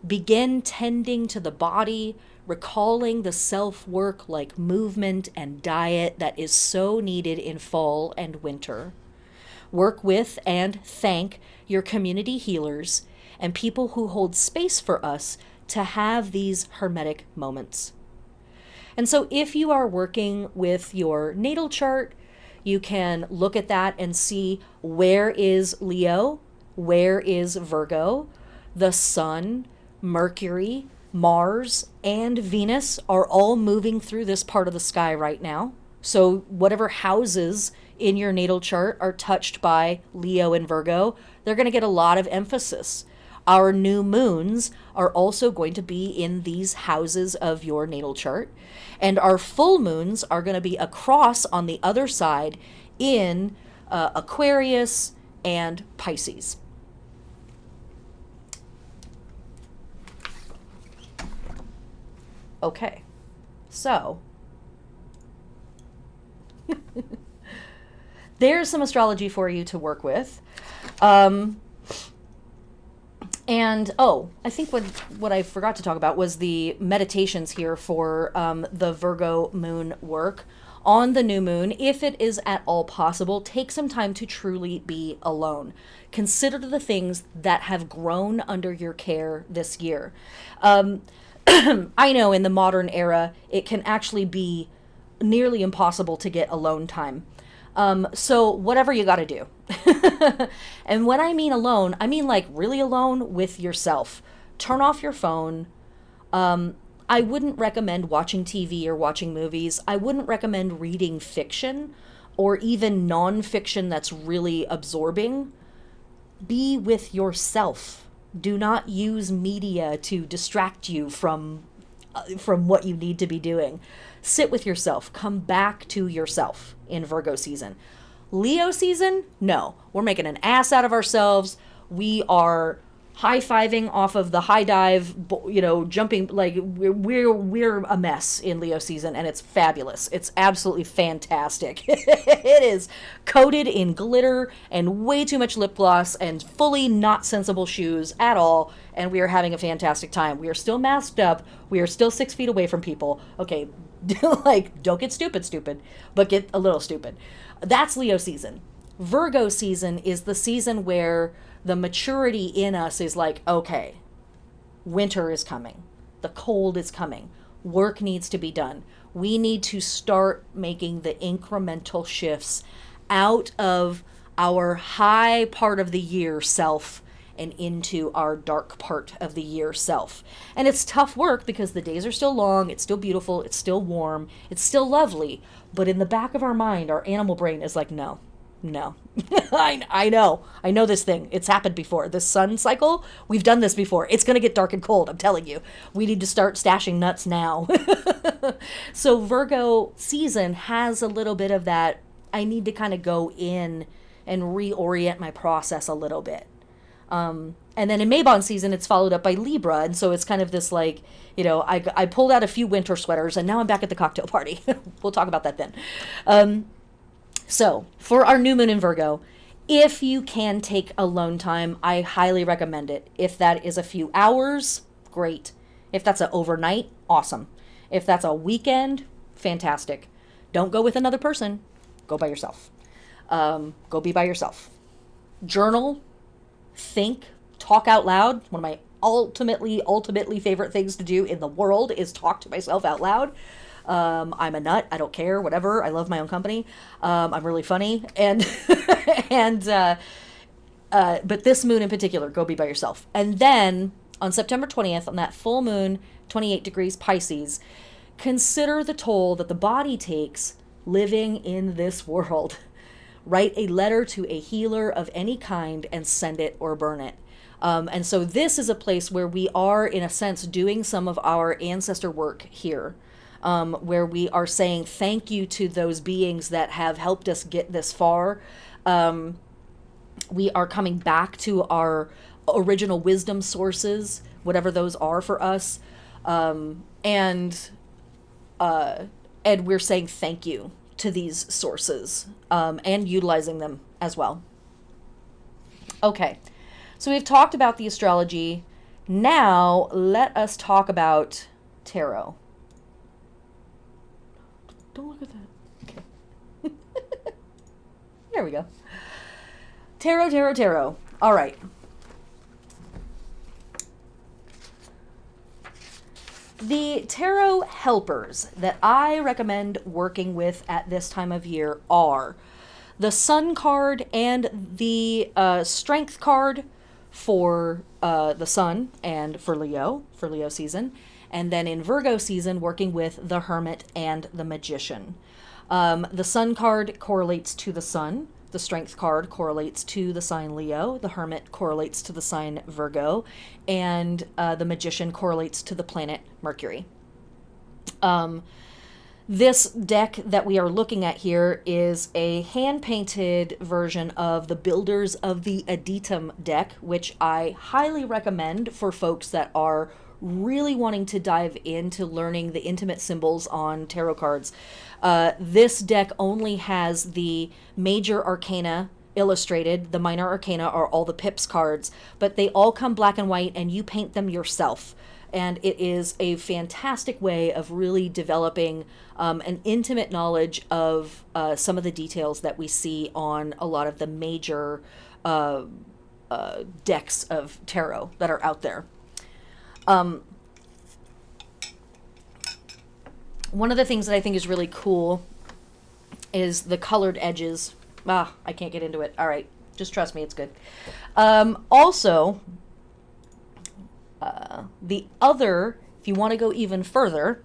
Begin tending to the body, recalling the self-work like movement and diet that is so needed in fall and winter. Work with and thank your community healers and people who hold space for us to have these hermetic moments. And so if you are working with your natal chart, you can look at that and see where is Leo, where is Virgo. The Sun, Mercury, Mars, and Venus are all moving through this part of the sky right now. So whatever houses in your natal chart are touched by Leo and Virgo, they're going to get a lot of emphasis. Our new moons are also going to be in these houses of your natal chart. And our full moons are going to be across on the other side in Aquarius and Pisces. Okay, so there's some astrology for you to work with. And, I think what I forgot to talk about was the meditations here for the Virgo moon work. On the new moon, if it is at all possible, take some time to truly be alone. Consider the things that have grown under your care this year. I know in the modern era, it can actually be nearly impossible to get alone time. So whatever you got to do. And when I mean alone, I mean like really alone with yourself. Turn off your phone. I wouldn't recommend watching TV or watching movies. I wouldn't recommend reading fiction or even nonfiction that's really absorbing. Be with yourself. Do not use media to distract you from what you need to be doing. Sit with yourself. Come back to yourself in Virgo season. Leo season, no. We're making an ass out of ourselves. We are high-fiving off of the high dive, jumping, like we're a mess in Leo season, and it's fabulous. It's absolutely fantastic. It is coated in glitter and way too much lip gloss and fully not sensible shoes at all, and we are having a fantastic time. We are still masked up. We are still 6 feet away from people. Okay, don't get stupid, but get a little stupid. That's Leo season. Virgo season is the season where the maturity in us is like, okay, winter is coming. The cold is coming. Work needs to be done. We need to start making the incremental shifts out of our high part of the year self and into our dark part of the year self. And it's tough work because the days are still long, it's still beautiful, it's still warm, it's still lovely, but in the back of our mind, our animal brain is like, no. I know this thing. It's happened before. This sun cycle, we've done this before. It's going to get dark and cold, I'm telling you. We need to start stashing nuts now. So Virgo season has a little bit of that. I need to kind of go in and reorient my process a little bit. And then in Mabon season, it's followed up by Libra. And so it's kind of this like, I pulled out a few winter sweaters and now I'm back at the cocktail party. We'll talk about that then. So for our new moon in Virgo, if you can take alone time, I highly recommend it. If that is a few hours, great. If that's an overnight, awesome. If that's a weekend, fantastic. Don't go with another person. Go by yourself. Go be by yourself. Journal, think, talk out loud. One of my ultimately favorite things to do in the world is talk to myself out loud. I'm a nut. I don't care. Whatever. I love my own company. I'm really funny. And but this moon in particular, go be by yourself. And then on September 20th, on that full moon, 28 degrees Pisces, consider the toll that the body takes living in this world. Write a letter to a healer of any kind and send it or burn it. And so this is a place where we are, in a sense, doing some of our ancestor work here, where we are saying thank you to those beings that have helped us get this far. We are coming back to our original wisdom sources, whatever those are for us. And we're saying thank you to these sources, and utilizing them as well. Okay, so we've talked about the astrology. Now let us talk about tarot. Don't look at that. Okay. There we go. Tarot. All right. The tarot helpers that I recommend working with at this time of year are the Sun card and the Strength card for the Sun and for Leo season. And then in Virgo season, working with the Hermit and the Magician. The Sun card correlates to the Sun. The Strength card correlates to the sign Leo. The Hermit correlates to the sign Virgo. And the Magician correlates to the planet Mercury. This deck that we are looking at here is a hand-painted version of the Builders of the Aditum deck, which I highly recommend for folks that are really wanting to dive into learning the intimate symbols on tarot cards. This deck only has the major arcana illustrated. The minor arcana are all the pips cards, but they all come black and white and you paint them yourself. And it is a fantastic way of really developing an intimate knowledge of some of the details that we see on a lot of the major decks of tarot that are out there. One of the things that I think is really cool is the colored edges. I can't get into it. All right. Just trust me. It's good. Also, the other, if you want to go even further,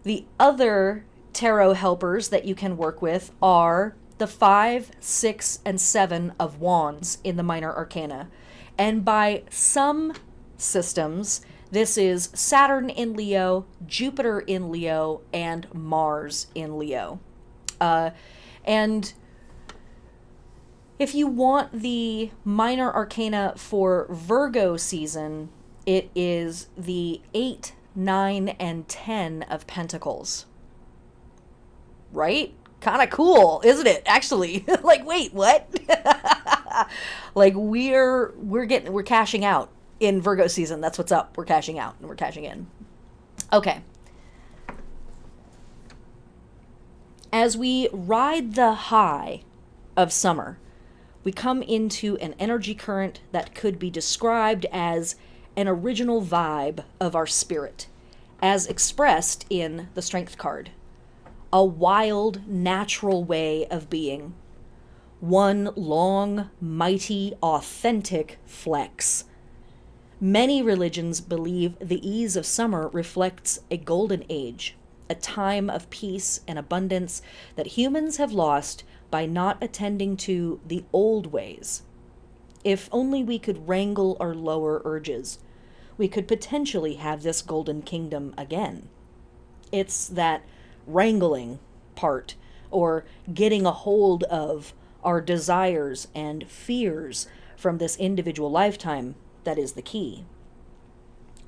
the other tarot helpers that you can work with are the 5, 6, and 7 of wands in the minor arcana. And by some systems, this is Saturn in Leo, Jupiter in Leo, and Mars in Leo. And if you want the minor arcana for Virgo season, it is the 8, 9, and 10 of Pentacles. Right? Kind of cool, isn't it? Actually, like, wait, what? Like we're cashing out in Virgo season. That's what's up. We're cashing out and we're cashing in. Okay. As we ride the high of summer, we come into an energy current that could be described as an original vibe of our spirit, as expressed in the Strength card. A wild, natural way of being. One long, mighty, authentic flex. Many religions believe the ease of summer reflects a golden age, a time of peace and abundance that humans have lost by not attending to the old ways. If only we could wrangle our lower urges, we could potentially have this golden kingdom again. It's that wrangling part, or getting a hold of our desires and fears from this individual lifetime that is the key.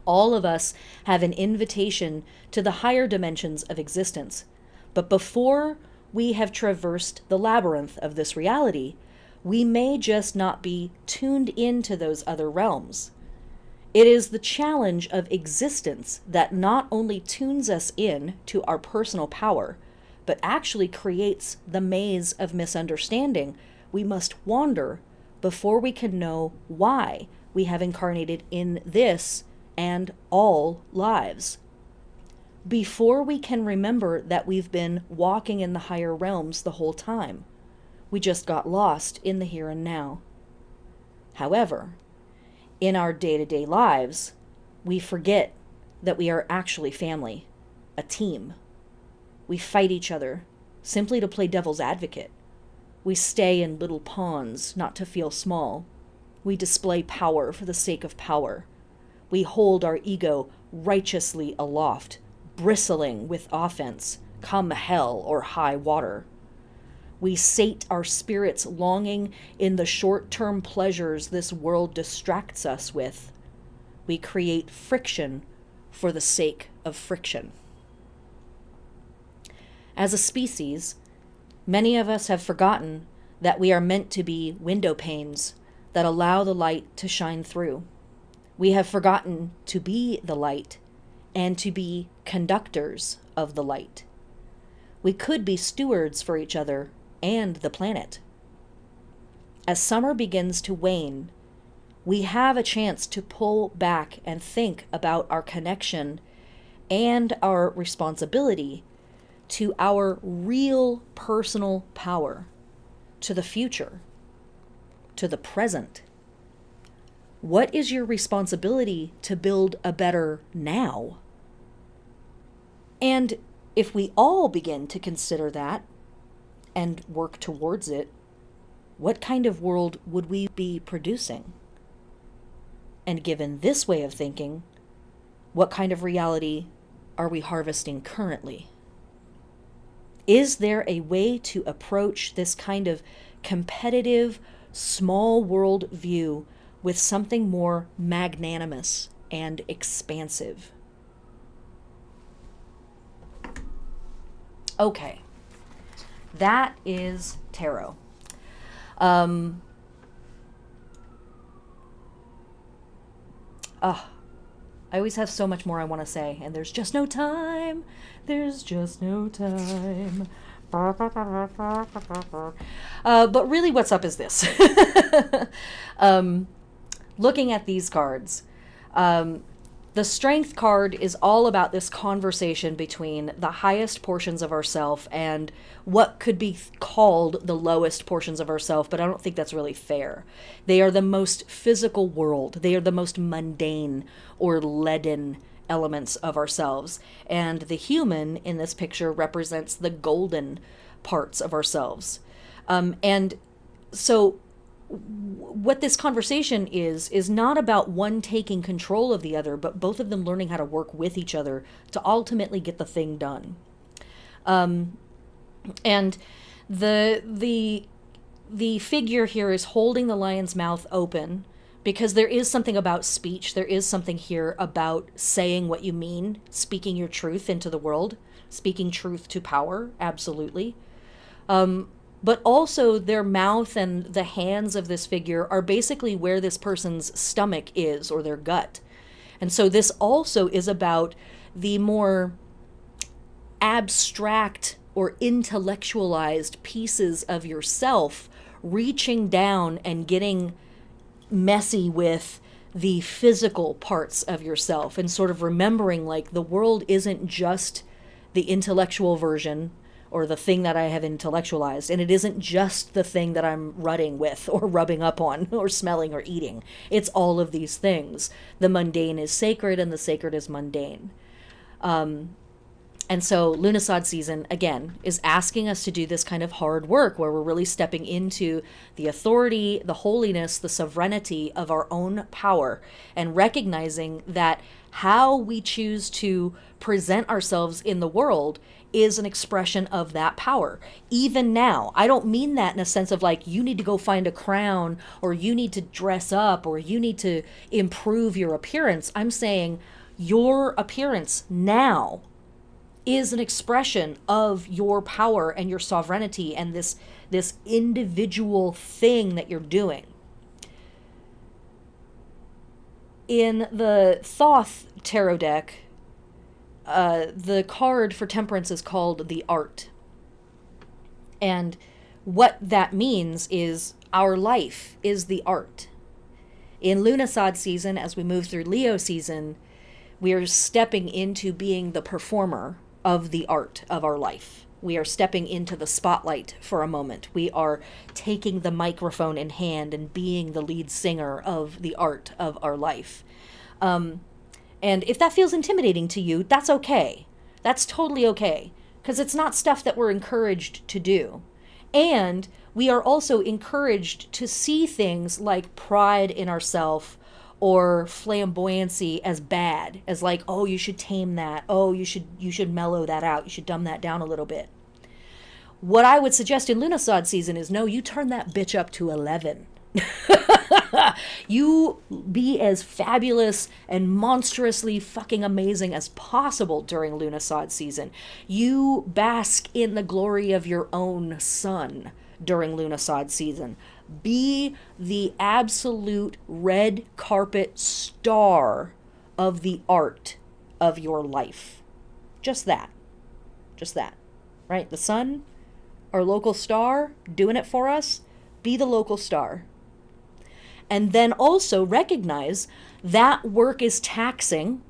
All of us have an invitation to the higher dimensions of existence. But before we have traversed the labyrinth of this reality, we may just not be tuned into those other realms. It is the challenge of existence that not only tunes us in to our personal power, but actually creates the maze of misunderstanding we must wander before we can know why we have incarnated in this and all lives. Before we can remember that we've been walking in the higher realms the whole time. We just got lost in the here and now. However, in our day-to-day lives, we forget that we are actually family, a team. We fight each other simply to play devil's advocate. We stay in little ponds not to feel small. We display power for the sake of power. We hold our ego righteously aloft, bristling with offense, come hell or high water. We sate our spirit's longing in the short-term pleasures this world distracts us with. We create friction for the sake of friction. As a species, many of us have forgotten that we are meant to be window panes that allow the light to shine through. We have forgotten to be the light and to be conductors of the light. We could be stewards for each other and the planet. As summer begins to wane, we have a chance to pull back and think about our connection and our responsibility to our real personal power, to the future, to the present. What is your responsibility to build a better now? And if we all begin to consider that and work towards it, what kind of world would we be producing? And given this way of thinking, what kind of reality are we harvesting currently? Is there a way to approach this kind of competitive, small world view with something more magnanimous and expansive? Okay, that is tarot. I always have so much more I want to say, and there's just no time. There's just no time. But really what's up is this. Looking at these cards, the Strength card is all about this conversation between the highest portions of ourself and what could be called the lowest portions of ourself, but I don't think that's really fair. They are the most physical world. They are the most mundane or leaden elements of ourselves. And the human in this picture represents the golden parts of ourselves. And so what this conversation is not about one taking control of the other, but both of them learning how to work with each other to ultimately get the thing done. And the figure here is holding the lion's mouth open because there is something about speech. There is something here about saying what you mean, speaking your truth into the world, speaking truth to power, absolutely. But also their mouth and the hands of this figure are basically where this person's stomach is, or their gut. And so this also is about the more abstract or intellectualized pieces of yourself reaching down and getting messy with the physical parts of yourself and sort of remembering, like, the world isn't just the intellectual version or the thing that I have intellectualized, and it isn't just the thing that I'm rutting with or rubbing up on or smelling or eating. It's all of these things. The mundane is sacred and the sacred is mundane. And so Lughnasadh season, again, is asking us to do this kind of hard work where we're really stepping into the authority, the holiness, the sovereignty of our own power, and recognizing that how we choose to present ourselves in the world is an expression of that power. Even now, I don't mean that in a sense of like, you need to go find a crown, or you need to dress up, or you need to improve your appearance. I'm saying your appearance now is an expression of your power and your sovereignty and this individual thing that you're doing. In the Thoth tarot deck, the card for temperance is called the Art. And what that means is our life is the art. In Lughnasadh season, as we move through Leo season, we are stepping into being the performer of the art of our life. We are stepping into the spotlight for a moment. We are taking the microphone in hand and being the lead singer of the art of our life. And if that feels intimidating to you, that's okay. That's totally okay, because it's not stuff that we're encouraged to do. And we are also encouraged to see things like pride in ourselves or flamboyancy as bad, as like, oh, you should tame that. Oh, you should mellow that out. You should dumb that down a little bit. What I would suggest in Lughnasadh season is, no, you turn that bitch up to 11. You be as fabulous and monstrously fucking amazing as possible during Lughnasadh season. You bask in the glory of your own sun during Lughnasadh season. Be the absolute red carpet star of the art of your life. Just that. Just that. Right? The sun, our local star, doing it for us. Be the local star. And then also recognize that work is taxing.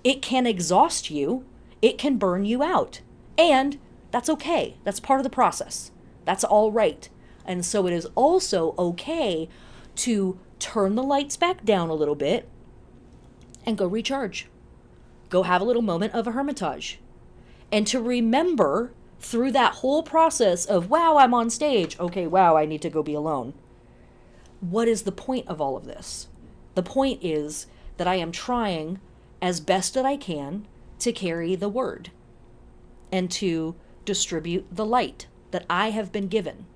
It can exhaust you. It can burn you out. And that's okay. That's part of the process. That's all right. And so it is also okay to turn the lights back down a little bit and go recharge. Go have a little moment of a hermitage. And to remember through that whole process of, wow, I'm on stage. Okay, wow, I need to go be alone. What is the point of all of this? The point is that I am trying as best that I can to carry the word and to distribute the light that I have been given.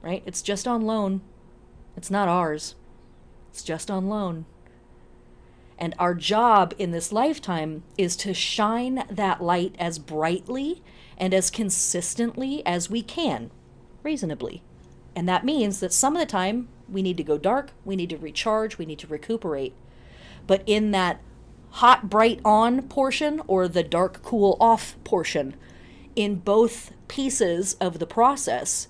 Right? It's just on loan. It's not ours. It's just on loan. And our job in this lifetime is to shine that light as brightly and as consistently as we can, reasonably. And that means that some of the time we need to go dark, we need to recharge, we need to recuperate. But in that hot, bright on portion or the dark, cool off portion, in both pieces of the process,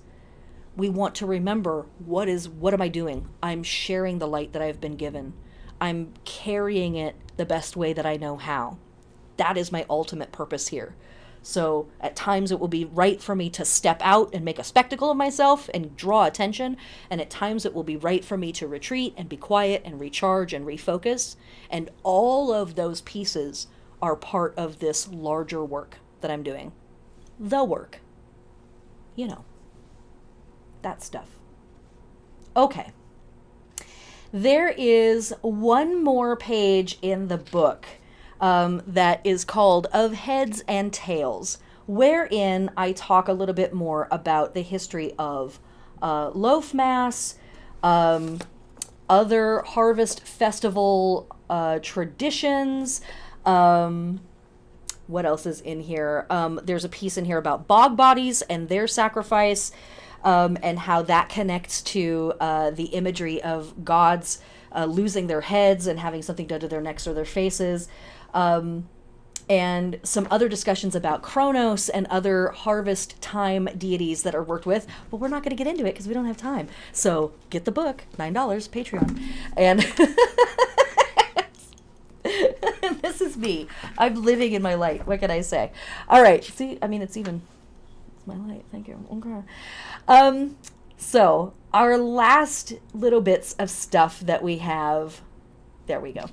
we want to remember what am I doing? I'm sharing the light that I've been given. I'm carrying it the best way that I know how. That is my ultimate purpose here. So at times it will be right for me to step out and make a spectacle of myself and draw attention. And at times it will be right for me to retreat and be quiet and recharge and refocus. And all of those pieces are part of this larger work that I'm doing. The work. You know. That stuff. Okay. There is one more page in the book that is called Of Heads and Tails, wherein I talk a little bit more about the history of loaf mass, other harvest festival traditions. What else is in here? There's a piece in here about bog bodies and their sacrifice. And how that connects to the imagery of gods losing their heads and having something done to their necks or their faces. And some other discussions about Kronos and other harvest time deities that are worked with. But we're not going to get into it because we don't have time. So get the book, $9, Patreon. And this is me. I'm living in my light. What can I say? All right. See, I mean, it's my light. Thank you. Okay. So our last little bits of stuff that we have, there we go.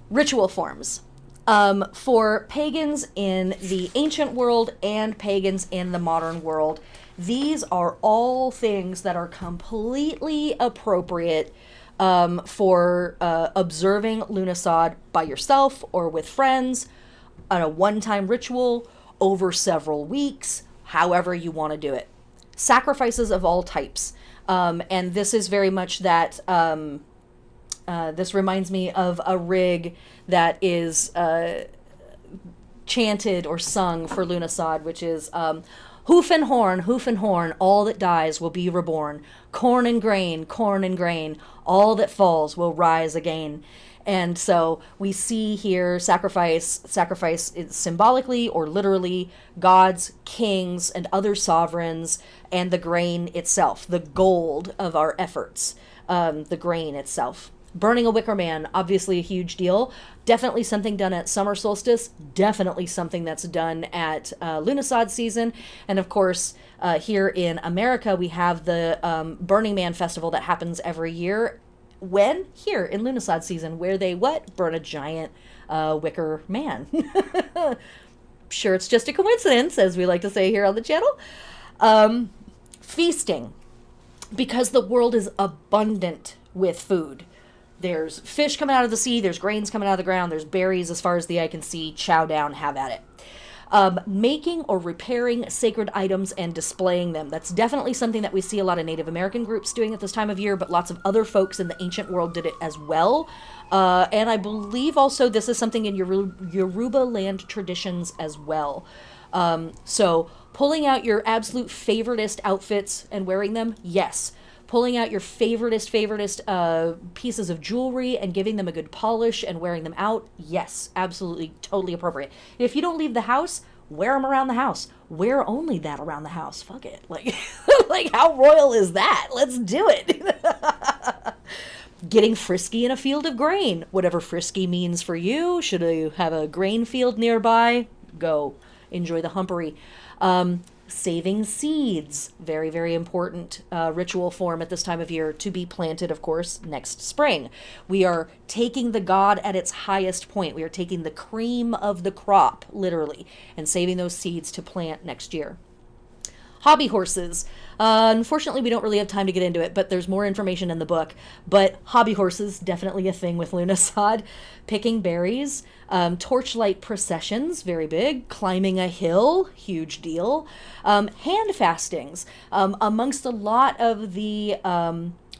Ritual forms. For pagans in the ancient world and pagans in the modern world, these are all things that are completely appropriate for observing Lughnasadh by yourself or with friends on a one-time ritual over several weeks, however you want to do it. Sacrifices of all types. And this is very much that, this reminds me of a rig that is chanted or sung for Lughnasadh, which is hoof and horn, all that dies will be reborn. Corn and grain, all that falls will rise again. And so we see here sacrifice is symbolically or literally gods, kings, and other sovereigns, and the grain itself, the gold of our efforts, the grain itself. Burning a wicker man, obviously a huge deal. Definitely something done at summer solstice. Definitely something that's done at Lughnasadh season. And of course, here in America, we have the Burning Man festival that happens every year. When? Here in Lughnasadh season, where they what? Burn a giant wicker man. Sure, it's just a coincidence, as we like to say here on the channel. Feasting. Because the world is abundant with food. There's fish coming out of the sea, there's grains coming out of the ground, there's berries as far as the eye can see. Chow down, have at it. Making or repairing sacred items and displaying them. That's definitely something that we see a lot of Native American groups doing at this time of year, but lots of other folks in the ancient world did it as well. And I believe also this is something in Yoruba land traditions as well. So pulling out your absolute favoritist outfits and wearing them, yes. Pulling out your favoritist pieces of jewelry and giving them a good polish and wearing them out, yes, absolutely, totally appropriate. If you don't leave the house, wear them around the house. Wear only that around the house. Fuck it. Like, like how royal is that? Let's do it. Getting frisky in a field of grain. Whatever frisky means for you. Should you have a grain field nearby? Go. Enjoy the humpery. Saving seeds, very, very important ritual form at this time of year to be planted, of course, next spring. We are taking the god at its highest point. We are taking the cream of the crop, literally, and saving those seeds to plant next year. Hobby horses. Unfortunately, we don't really have time to get into it, but there's more information in the book. But hobby horses, definitely a thing with Lughnasadh. Picking berries. Torchlight processions, very big. Climbing a hill, huge deal. Hand fastings. Amongst a lot of the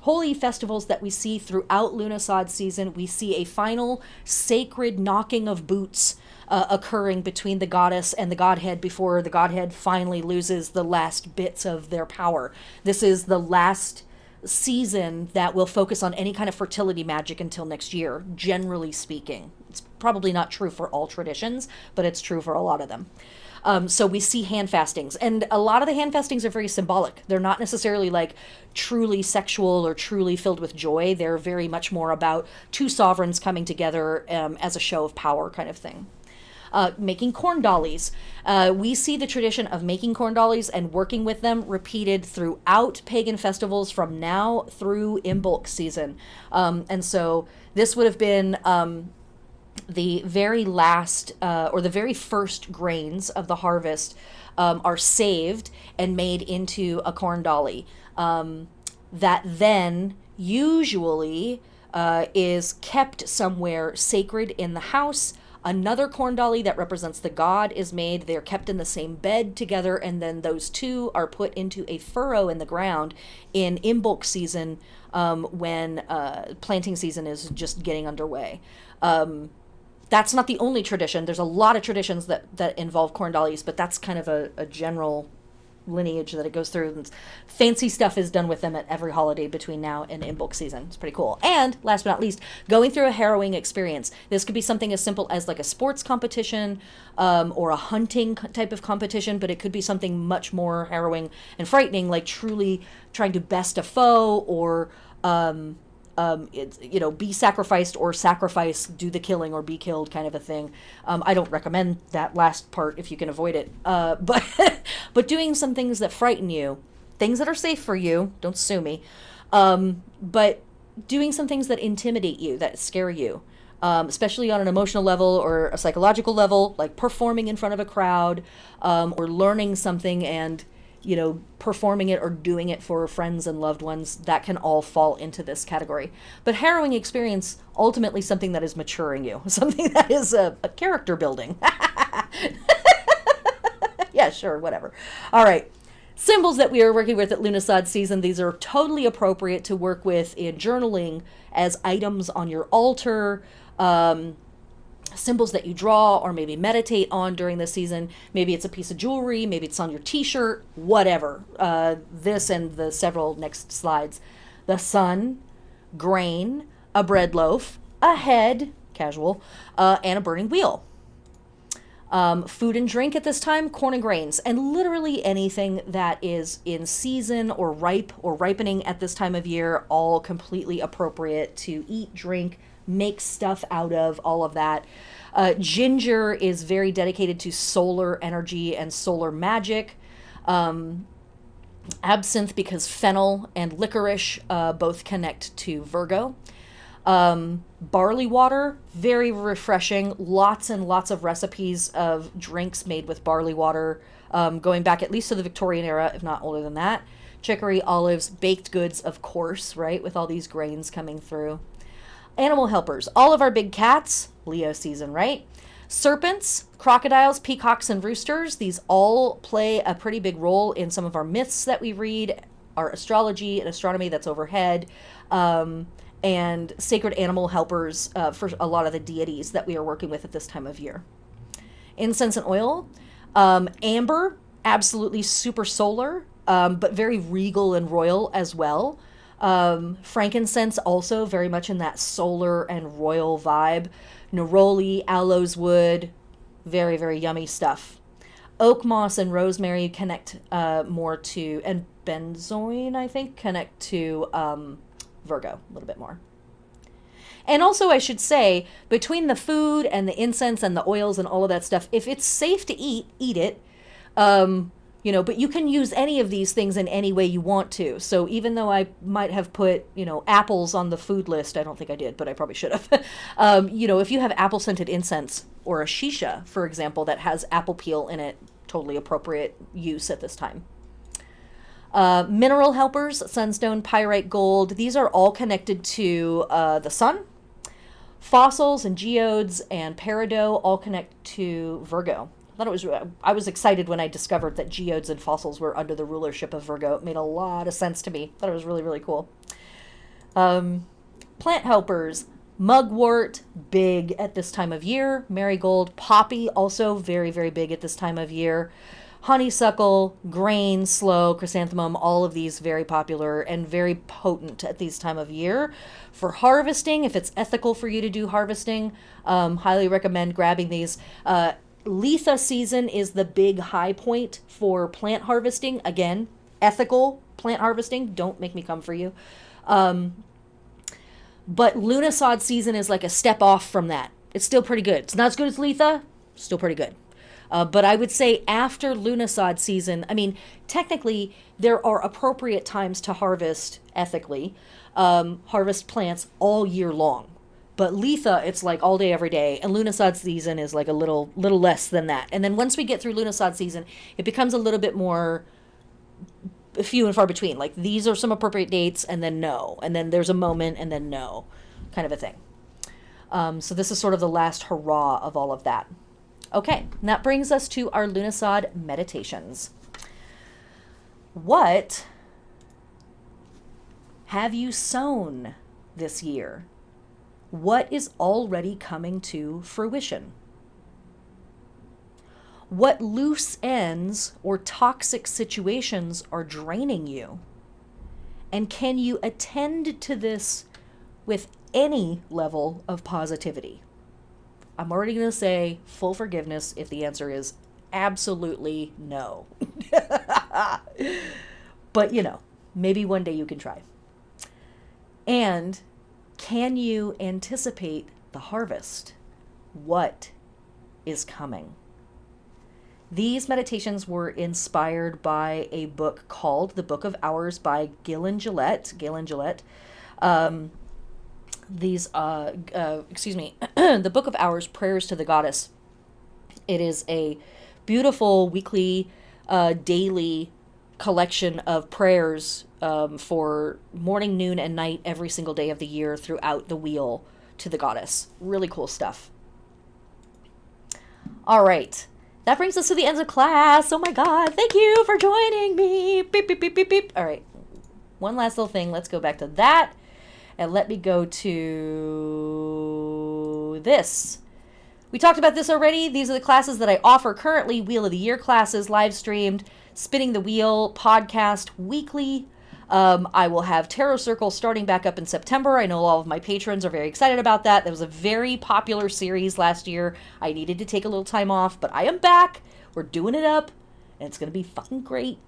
holy festivals that we see throughout Lughnasadh season, we see a final sacred knocking of boots occurring between the goddess and the godhead before the godhead finally loses the last bits of their power. This is the last season that will focus on any kind of fertility magic until next year, generally speaking. It's probably not true for all traditions, but it's true for a lot of them. So we see hand fastings, and a lot of the hand fastings are very symbolic. They're not necessarily like truly sexual or truly filled with joy. They're very much more about two sovereigns coming together as a show of power kind of thing. Making corn dollies. We see the tradition of making corn dollies and working with them repeated throughout pagan festivals from now through Imbolc season. And so this would have been the very last or the very first grains of the harvest are saved and made into a corn dolly that then usually is kept somewhere sacred in the house. Another corn dolly that represents the god is made. They're kept in the same bed together, and then those two are put into a furrow in the ground in Imbolc season when planting season is just getting underway. That's not the only tradition. There's a lot of traditions that involve corn dollies, but that's kind of a general lineage that it goes through. And fancy stuff is done with them at every holiday between now and Imbolc season. It's pretty cool. And last but not least, going through a harrowing experience. This could be something as simple as like a sports competition or a hunting type of competition, but it could be something much more harrowing and frightening, like truly trying to best a foe or be sacrificed or sacrifice, do the killing or be killed kind of a thing. I don't recommend that last part if you can avoid it. But doing some things that frighten you, things that are safe for you, don't sue me, but doing some things that intimidate you, that scare you. especially on an emotional level or a psychological level, like performing in front of a crowd, or learning something and, performing it or doing it for friends and loved ones. That can all fall into this category. But harrowing experience, ultimately something that is maturing you, something that is a character building. Yeah, sure, whatever. All right. Symbols that we are working with at Lughnasadh season, these are totally appropriate to work with in journaling as items on your altar, symbols that you draw or maybe meditate on during the season. Maybe it's a piece of jewelry, maybe it's on your t-shirt, whatever. This and the several next slides. The sun, grain, a bread loaf, a head, casual, and a burning wheel. Food and drink at this time, corn and grains, and literally anything that is in season or ripe or ripening at this time of year, all completely appropriate to eat, drink, make stuff out of, all of that. Ginger is very dedicated to solar energy and solar magic. Absinthe, because fennel and licorice both connect to Virgo. Barley water, very refreshing. Lots and lots of recipes of drinks made with barley water, going back at least to the Victorian era, if not older than that. Chicory, olives, baked goods, of course, right, with all these grains coming through. Animal helpers, all of our big cats, Leo season, right? Serpents, crocodiles, peacocks, and roosters, these all play a pretty big role in some of our myths that we read, our astrology and astronomy that's overhead, and sacred animal helpers for a lot of the deities that we are working with at this time of year. Incense and oil, amber, absolutely super solar, but very regal and royal as well. Frankincense also very much in that solar and royal vibe. Neroli, aloes wood, very, very yummy stuff. Oak moss and rosemary connect more to, and benzoin, I think, connect to Virgo a little bit more. And also, I should say, between the food and the incense and the oils and all of that stuff, if it's safe to eat it. But you can use any of these things in any way you want to. So even though I might have put, apples on the food list, I don't think I did, but I probably should have. If you have apple-scented incense or a shisha, for example, that has apple peel in it, totally appropriate use at this time. Mineral helpers, sunstone, pyrite, gold, these are all connected to the sun. Fossils and geodes and peridot all connect to Virgo. I was excited when I discovered that geodes and fossils were under the rulership of Virgo. It made a lot of sense to me. Thought it was really, really cool. Plant helpers, mugwort, big at this time of year. Marigold, poppy, also very, very big at this time of year. Honeysuckle, grain, sloe, chrysanthemum, all of these very popular and very potent at these time of year. For harvesting, if it's ethical for you to do harvesting, highly recommend grabbing these. Litha season is the big high point for plant harvesting. Again, ethical plant harvesting. Don't make me come for you. But Lughnasadh season is like a step off from that. It's still pretty good. It's not as good as Litha. Still pretty good. But I would say after Lughnasadh season, technically there are appropriate times to harvest ethically, harvest plants all year long. But Litha, it's like all day, every day. And Lughnasadh season is like a little less than that. And then once we get through Lughnasadh season, it becomes a little bit more few and far between. Like these are some appropriate dates and then no. And then there's a moment and then no, kind of a thing. So this is sort of the last hurrah of all of that. Okay, and that brings us to our Lughnasadh meditations. What have you sown this year? What is already coming to fruition? What loose ends or toxic situations are draining you? And can you attend to this with any level of positivity? I'm already going to say full forgiveness if the answer is absolutely no. But, maybe one day you can try. And can you anticipate the harvest? What is coming? These meditations were inspired by a book called The Book of Hours by Galen Gillette. these, the Book of Hours, Prayers to the Goddess. It is a beautiful weekly, daily collection of prayers for morning, noon, and night every single day of the year throughout the wheel to the goddess. Really cool stuff. All right. That brings us to the end of class. Oh my god. Thank you for joining me. Beep, beep, beep, beep, beep. All right. One last little thing. Let's go back to that. And let me go to this. We talked about this already. These are the classes that I offer currently. Wheel of the Year classes, live streamed, Spinning the Wheel podcast weekly. I will have Tarot Circle starting back up in September. I know all of my patrons are very excited about that. That was a very popular series last year. I needed to take a little time off, but I am back. We're doing it up, and it's going to be fucking great.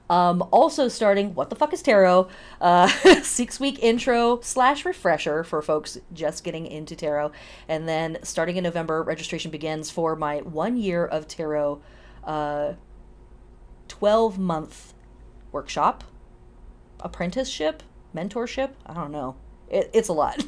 Also starting, What the Fuck is Tarot? 6-week intro / refresher for folks just getting into tarot. And then starting in November, registration begins for my 1 year of tarot 12-month workshop, apprenticeship, mentorship. I don't know. It's a lot.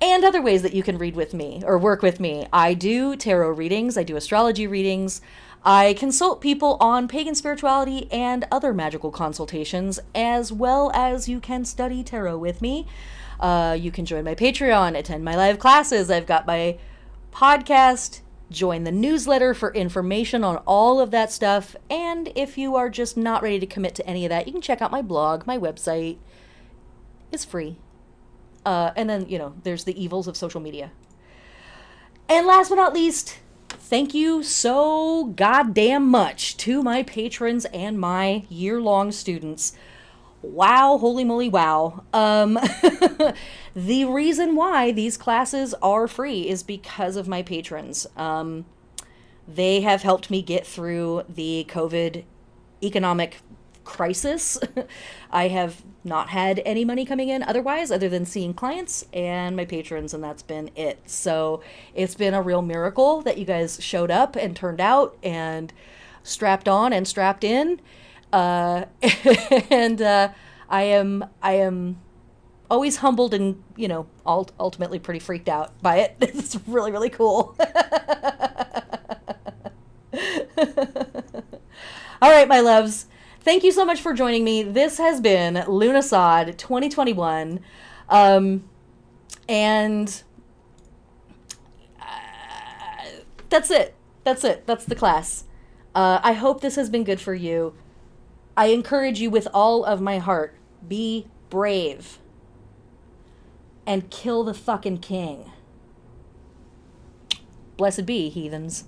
And other ways that you can read with me or work with me. I do tarot readings. I do astrology readings. I consult people on pagan spirituality and other magical consultations, as well as you can study tarot with me. You can join my Patreon, attend my live classes. I've got my podcast. Join the newsletter for information on all of that stuff. And if you are just not ready to commit to any of that, you can check out my blog, my website. It's free. And then, there's the evils of social media. And last but not least, thank you so goddamn much to my patrons and my year-long students. Wow, holy moly, wow. The reason why these classes are free is because of my patrons. They have helped me get through the COVID economic crisis. I have not had any money coming in otherwise, other than seeing clients and my patrons, and that's been it. So it's been a real miracle that you guys showed up and turned out and strapped on and strapped in. And I am always humbled and, ultimately pretty freaked out by it. It's really, really cool. All right, my loves. Thank you so much for joining me. This has been Lughnasadh 2021. And that's it. That's it. That's the class. I hope this has been good for you. I encourage you with all of my heart. Be brave. And kill the fucking king. Blessed be, heathens.